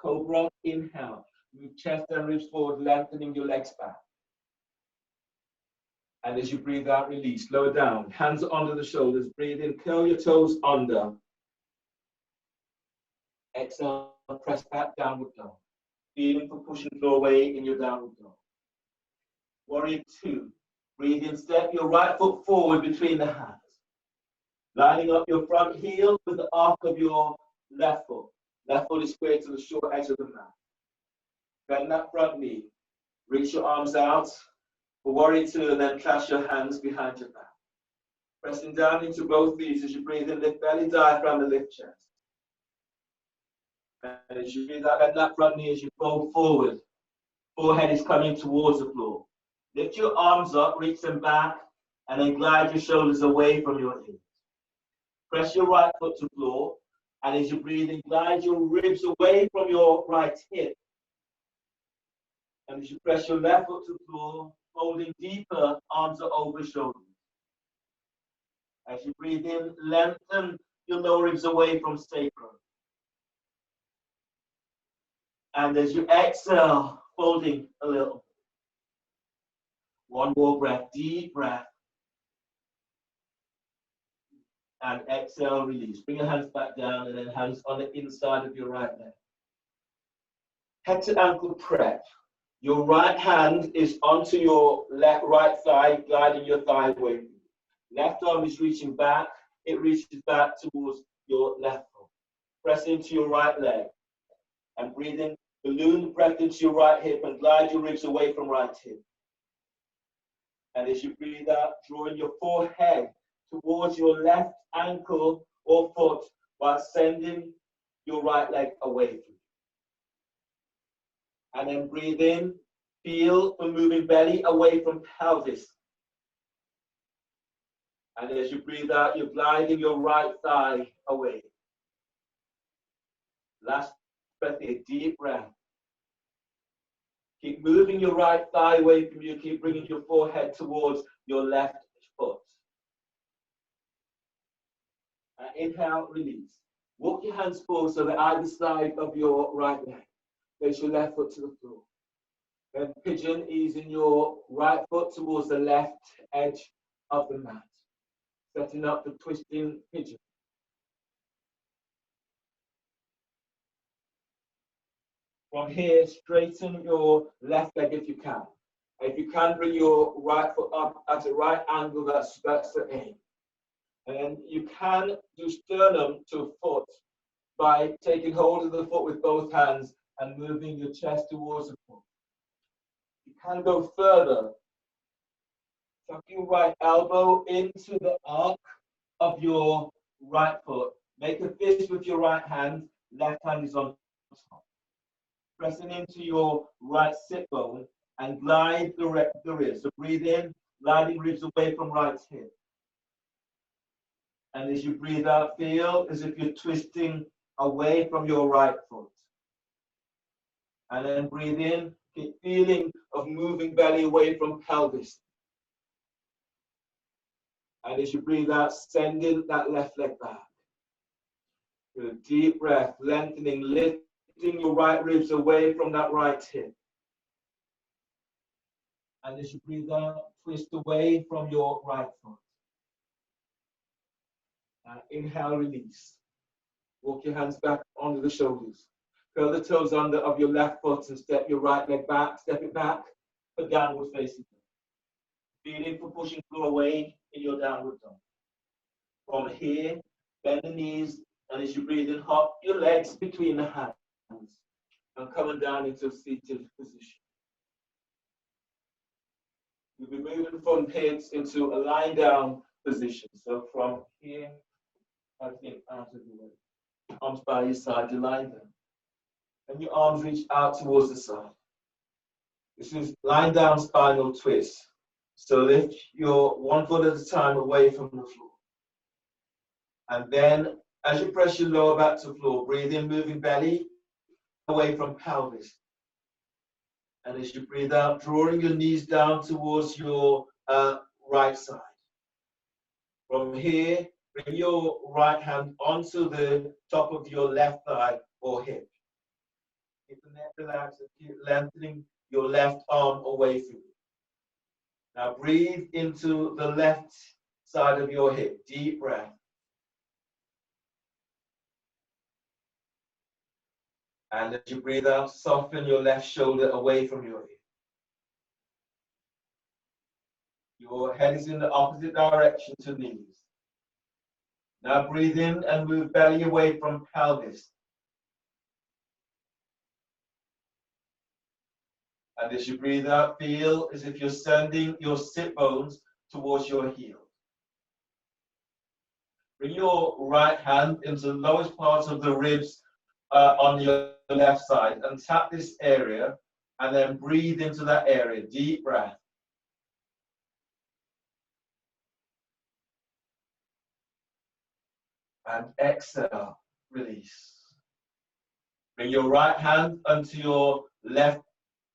Cobra, inhale. Move chest and ribs forward, lengthening your legs back. And as you breathe out, release, lower down, hands under the shoulders. Breathe in, curl your toes under. Exhale, press back, downward dog. Feeling for pushing floor away in your downward dog. Warrior 2. Breathe in, step your right foot forward between the hands. Lining up your front heel with the arc of your left foot. Left foot is square to the short edge of the mat. Bend that front knee. Reach your arms out for warrior 2 and then clasp your hands behind your back. Pressing down into both knees as you breathe in, lift belly, diaphragm, and lift chest. And as you breathe out, bend that front knee as you fold forward. Forehead is coming towards the floor. Lift your arms up, reach them back, and then glide your shoulders away from your ears. Press your right foot to the floor, and as you breathe in, glide your ribs away from your right hip. And as you press your left foot to the floor, folding deeper, arms are over shoulders. As you breathe in, lengthen your lower ribs away from sacrum. And as you exhale, folding a little. One more breath, deep breath. And exhale, release. Bring your hands back down and then hands on the inside of your right leg. Head to ankle prep. Your right hand is onto your right thigh, gliding your thigh away from you. Left arm is reaching back. It reaches back towards your left foot. Press into your right leg. And breathe in. Balloon the breath into your right hip and glide your ribs away from right hip. And as you breathe out, drawing your forehead towards your left ankle or foot while sending your right leg away from you. And then breathe in, feel for moving belly away from pelvis. And as you breathe out, you're gliding your right thigh away. Last breath here, deep breath. Keep moving your right thigh away from you. Keep bringing your forehead towards your left foot. Inhale, release. Walk your hands forward so that either side of your right leg. Place your left foot to the floor. Then pigeon, easing your right foot towards the left edge of the mat. Setting up the twisting pigeon. From here, straighten your left leg if you can. If you can, bring your right foot up at a right angle, that's the aim. And then you can do sternum to foot by taking hold of the foot with both hands and moving your chest towards the foot. You can go further. Tuck your right elbow into the arc of your right foot. Make a fist with your right hand. Left hand is on top. Pressing into your right sit bone and glide the ribs. So breathe in, gliding ribs away from right hip. And as you breathe out, feel as if you're twisting away from your right foot. And then breathe in, keep feeling of moving belly away from pelvis. And as you breathe out, sending that left leg back. With a deep breath, lengthening, lifting your right ribs away from that right hip. And as you breathe out, twist away from your right foot. Inhale, release. Walk your hands back onto the shoulders. Curl the toes under of your left foot and step your right leg back. Step it back for downward facing dog. Feeling for pushing floor away in your downward dog. From here, bend the knees, and as you breathe in, hop your legs between the hands. and coming down into a seated position. You'll be moving from here into a lying down position. So from here, I think out of the way. Arms by your side, you're lying down. And your arms reach out towards the side. This is lying down spinal twist. So lift your one foot at a time away from the floor. And then as you press your lower back to the floor, breathe in, moving belly away from pelvis. And as you breathe out, drawing your knees down towards your right side. From here, bring your right hand onto the top of your left thigh or hip. Keep the neck relaxed and keep lengthening your left arm away from you. Now breathe into the left side of your hip. Deep breath. And as you breathe out, soften your left shoulder away from your hip. Your head is in the opposite direction to knees. Now breathe in and move belly away from pelvis. And as you breathe out, feel as if you're sending your sit bones towards your heel. Bring your right hand into the lowest part of the ribs on your left side and tap this area and then breathe into that area. Deep breath. And exhale, release. Bring your right hand onto your left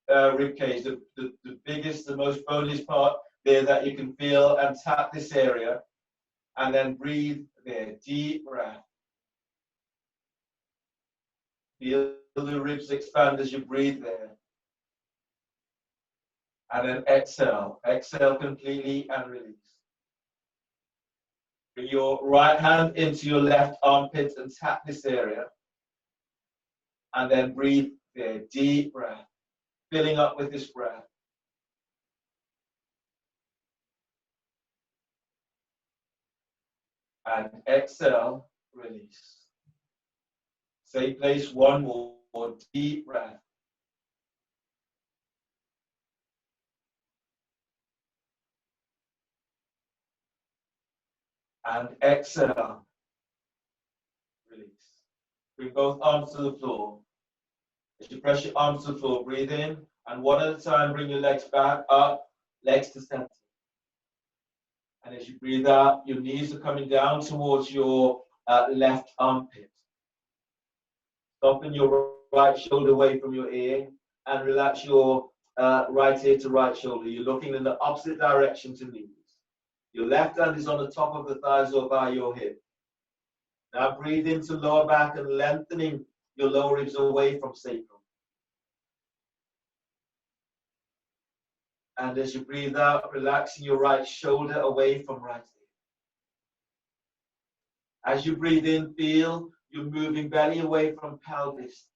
rib cage, the biggest, the most boniest part there that you can feel, and tap this area and then breathe there. Deep breath. Feel the ribs expand as you breathe there. And then exhale. Exhale completely and release. Bring your right hand into your left armpit and tap this area. And then breathe there. Deep breath. Filling up with this breath. And exhale, release. Same place, one more deep breath. And exhale, release. Bring both arms to the floor. As you press your arms to the floor, breathe in, and one at a time, bring your legs back up, legs to center. And as you breathe out, your knees are coming down towards your left armpit. Soften your right shoulder away from your ear and relax your right ear to right shoulder. You're looking in the opposite direction to knees. Your left hand is on the top of the thighs or by your hip. Now breathe into lower back and lengthening your lower ribs away from sacrum. And as you breathe out, relaxing your right shoulder away from right ear. As you breathe in, feel you're moving belly away from pelvis.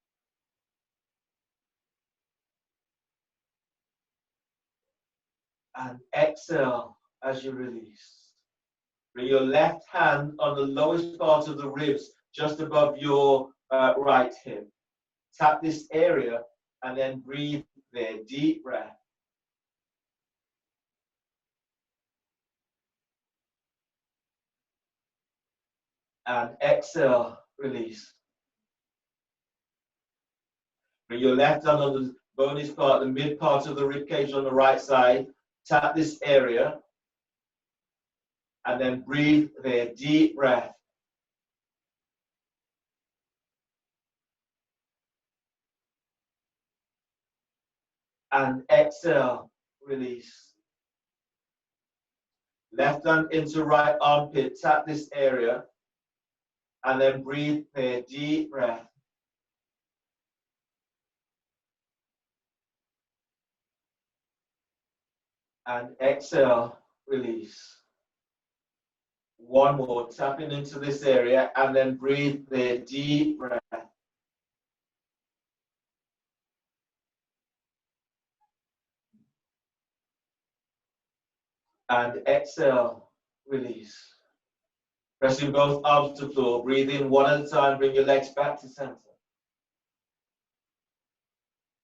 And exhale as you release. Bring your left hand on the lowest part of the ribs, just above your right hip. Tap this area and then breathe there. Deep breath. And exhale, release. Bring your left hand on the boniest part, the mid part of the rib cage on the right side. Tap this area. And then breathe there. Deep breath. And exhale, release. Left hand into right armpit. Tap this area. And then breathe there. Deep breath. And exhale, release. One more, tapping into this area and then breathe there. Deep breath. And exhale, release. Pressing both arms to the floor. Breathe in one at a time. Bring your legs back to center.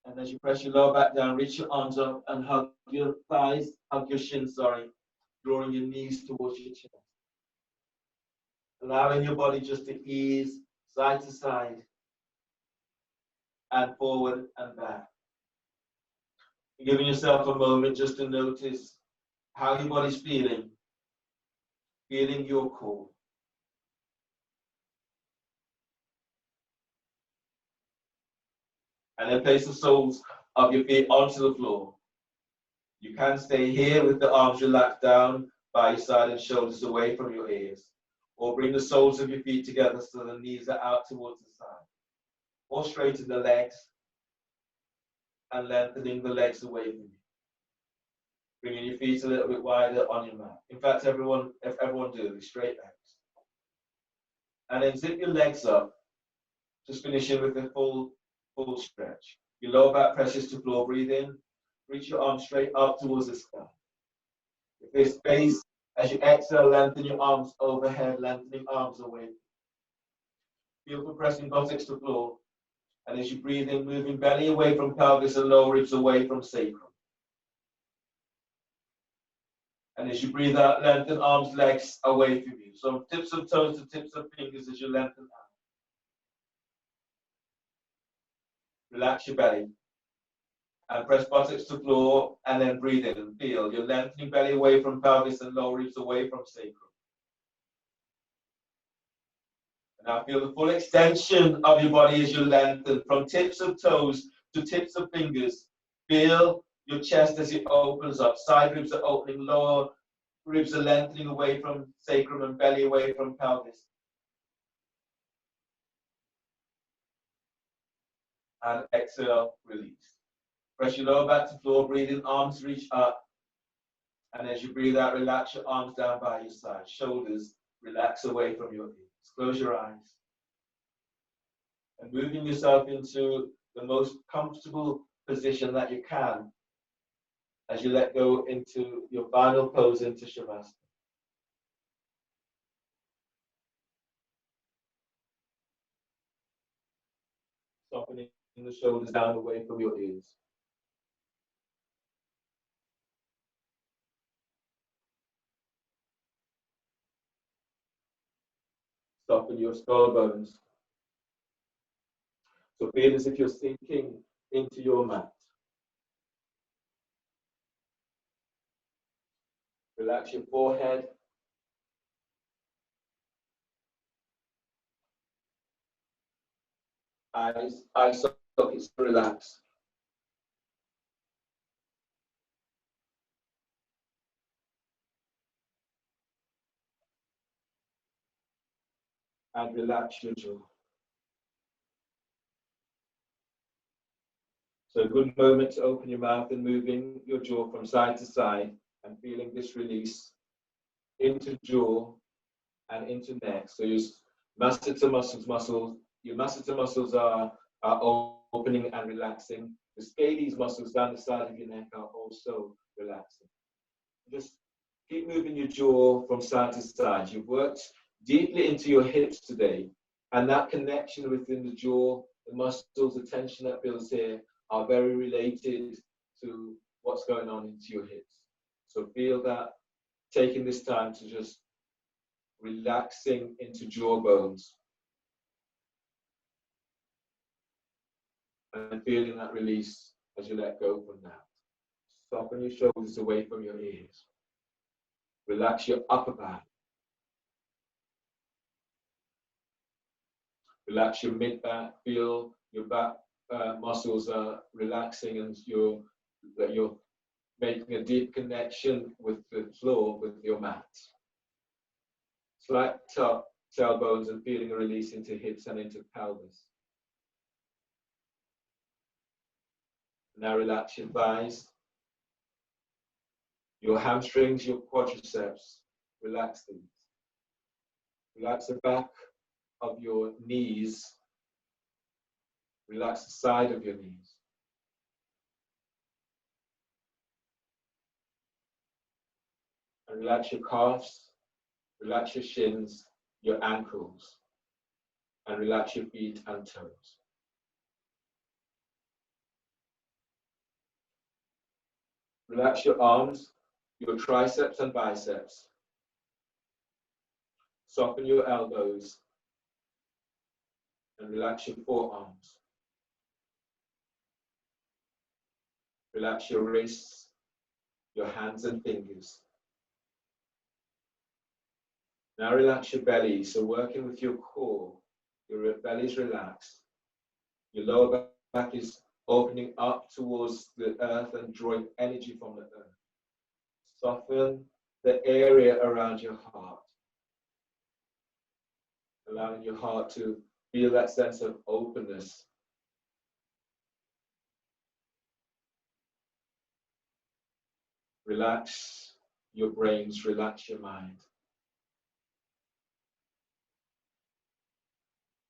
And as you press your lower back down, reach your arms up and hug your thighs, hug your shins, drawing your knees towards your chest. Allowing your body just to ease side to side and forward and back. Giving yourself a moment just to notice how your body's feeling your core. And then place the soles of your feet onto the floor. You can stay here with the arms relaxed down by your side and shoulders away from your ears. Or bring the soles of your feet together so the knees are out towards the side. Or straighten the legs and lengthening the legs away from you. Bringing your feet a little bit wider on your mat. In fact, if everyone do this, straight legs. And then zip your legs up, just finishing with a full stretch. Your lower back presses to floor, breathe in. Reach your arms straight up towards the sky. If there's space, as you exhale, lengthen your arms overhead, lengthening arms away. Feel for pressing buttocks to floor. And as you breathe in, moving belly away from pelvis and lower ribs away from sacrum. And as you breathe out, lengthen arms, legs away from you. So tips of toes to tips of fingers as you lengthen out. Relax your belly. And press buttocks to floor and then breathe in and feel. You're lengthening belly away from pelvis and lower ribs away from sacrum. And now feel the full extension of your body as you lengthen from tips of toes to tips of fingers. Feel your chest as it opens up. Side ribs are opening, lower ribs are lengthening away from sacrum and belly away from pelvis. And exhale, release. Press your lower back to floor, breathe in, arms reach up. And as you breathe out, relax your arms down by your side. Shoulders relax away from your ears. Close your eyes. And moving yourself into the most comfortable position that you can as you let go into your final pose into Shavasana. Softening the shoulders down away from your ears. Soften your skull bones. So feel as if you're sinking into your mat. Relax your forehead. Eye sockets relax. And relax your jaw. So a good moment to open your mouth and moving your jaw from side to side and feeling this release into jaw and into neck. So your masseter muscles are opening and relaxing. The scales muscles down the side of your neck are also relaxing. Just keep moving your jaw from side to side. You've worked deeply into your hips today, and that connection within the jaw, the muscles, the tension that builds here are very related to what's going on into your hips. So feel that, taking this time to just relaxing into jaw bones and feeling that release as you let go from that. Soften your shoulders away from your ears. Relax your upper back. Relax your mid back. Feel your back muscles are relaxing and you're making a deep connection with the floor, with your mat. Slight tailbones and feeling a release into hips and into pelvis. Now relax your thighs, your hamstrings, your quadriceps. Relax these. Relax the back of your knees. Relax the side of your knees. And relax your calves, relax your shins, your ankles, and relax your feet and toes. Relax your arms, your triceps and biceps. Soften your elbows and relax your forearms. Relax your wrists, your hands and fingers. Now relax your belly. So working with your core, your belly is relaxed. Your lower back is opening up towards the earth and drawing energy from the earth. Soften the area around your heart, allowing your heart to feel that sense of openness. Relax your brains, relax your mind.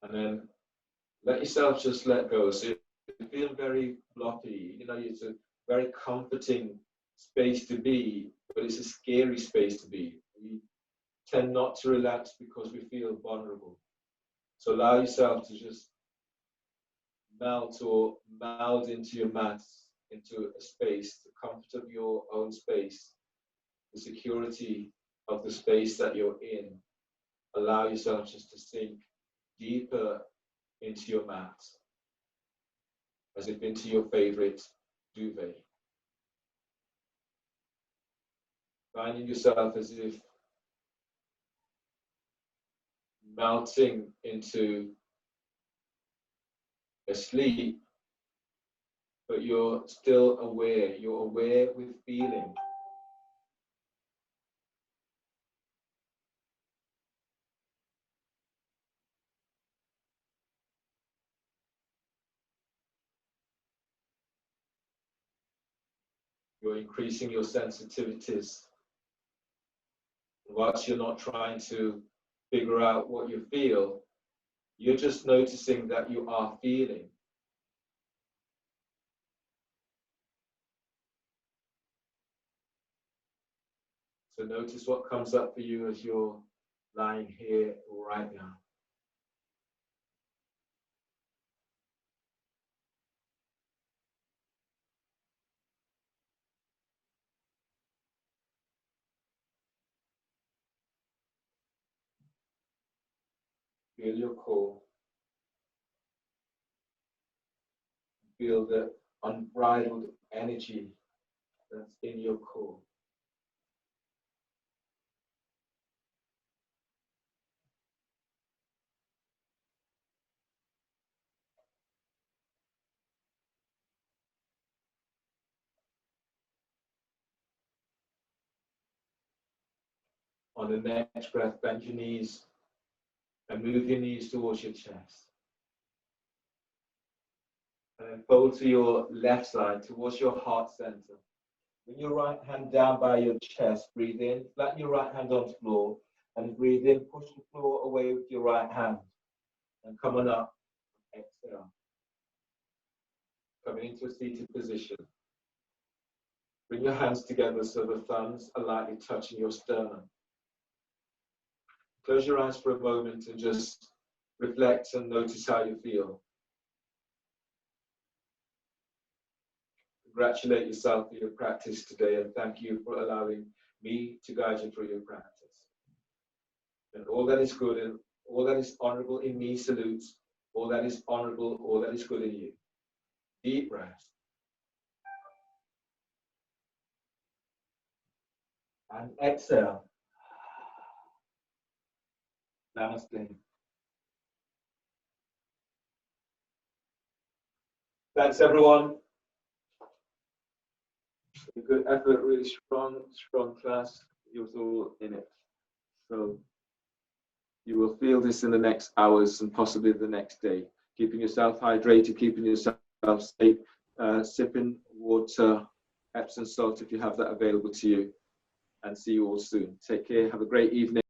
And then let yourself just let go. So you feel very blocky. You know, it's a very comforting space to be, but it's a scary space to be. We tend not to relax because we feel vulnerable. So allow yourself to just melt or meld into your mat, into a space, the comfort of your own space, the security of the space that you're in. Allow yourself just to sink deeper into your mat, as if into your favorite duvet. Finding yourself as if melting into a sleep, but you're still aware. You're aware with feeling. You're increasing your sensitivities. Whilst you're not trying to figure out what you feel, you're just noticing that you are feeling. So notice what comes up for you as you're lying here right now. Feel your core. Feel the unbridled energy that's in your core. On the next breath, bend your knees and move your knees towards your chest. And then fold to your left side towards your heart center. Bring your right hand down by your chest. Breathe in, flatten your right hand on the floor, and breathe in, push the floor away with your right hand. And come on up, exhale. Coming into a seated position. Bring your hands together so the thumbs are lightly touching your sternum. Close your eyes for a moment and just reflect and notice how you feel. Congratulate yourself for your practice today, and thank you for allowing me to guide you through your practice. And all that is good and all that is honorable in me salutes. All that is honorable, all that is good in you. Deep breath. And exhale. Namaste. Thanks, everyone. A good effort, really strong class. It was all in it. So you will feel this in the next hours and possibly the next day. Keeping yourself hydrated, keeping yourself safe, sipping water, Epsom salt if you have that available to you. And see you all soon. Take care. Have a great evening.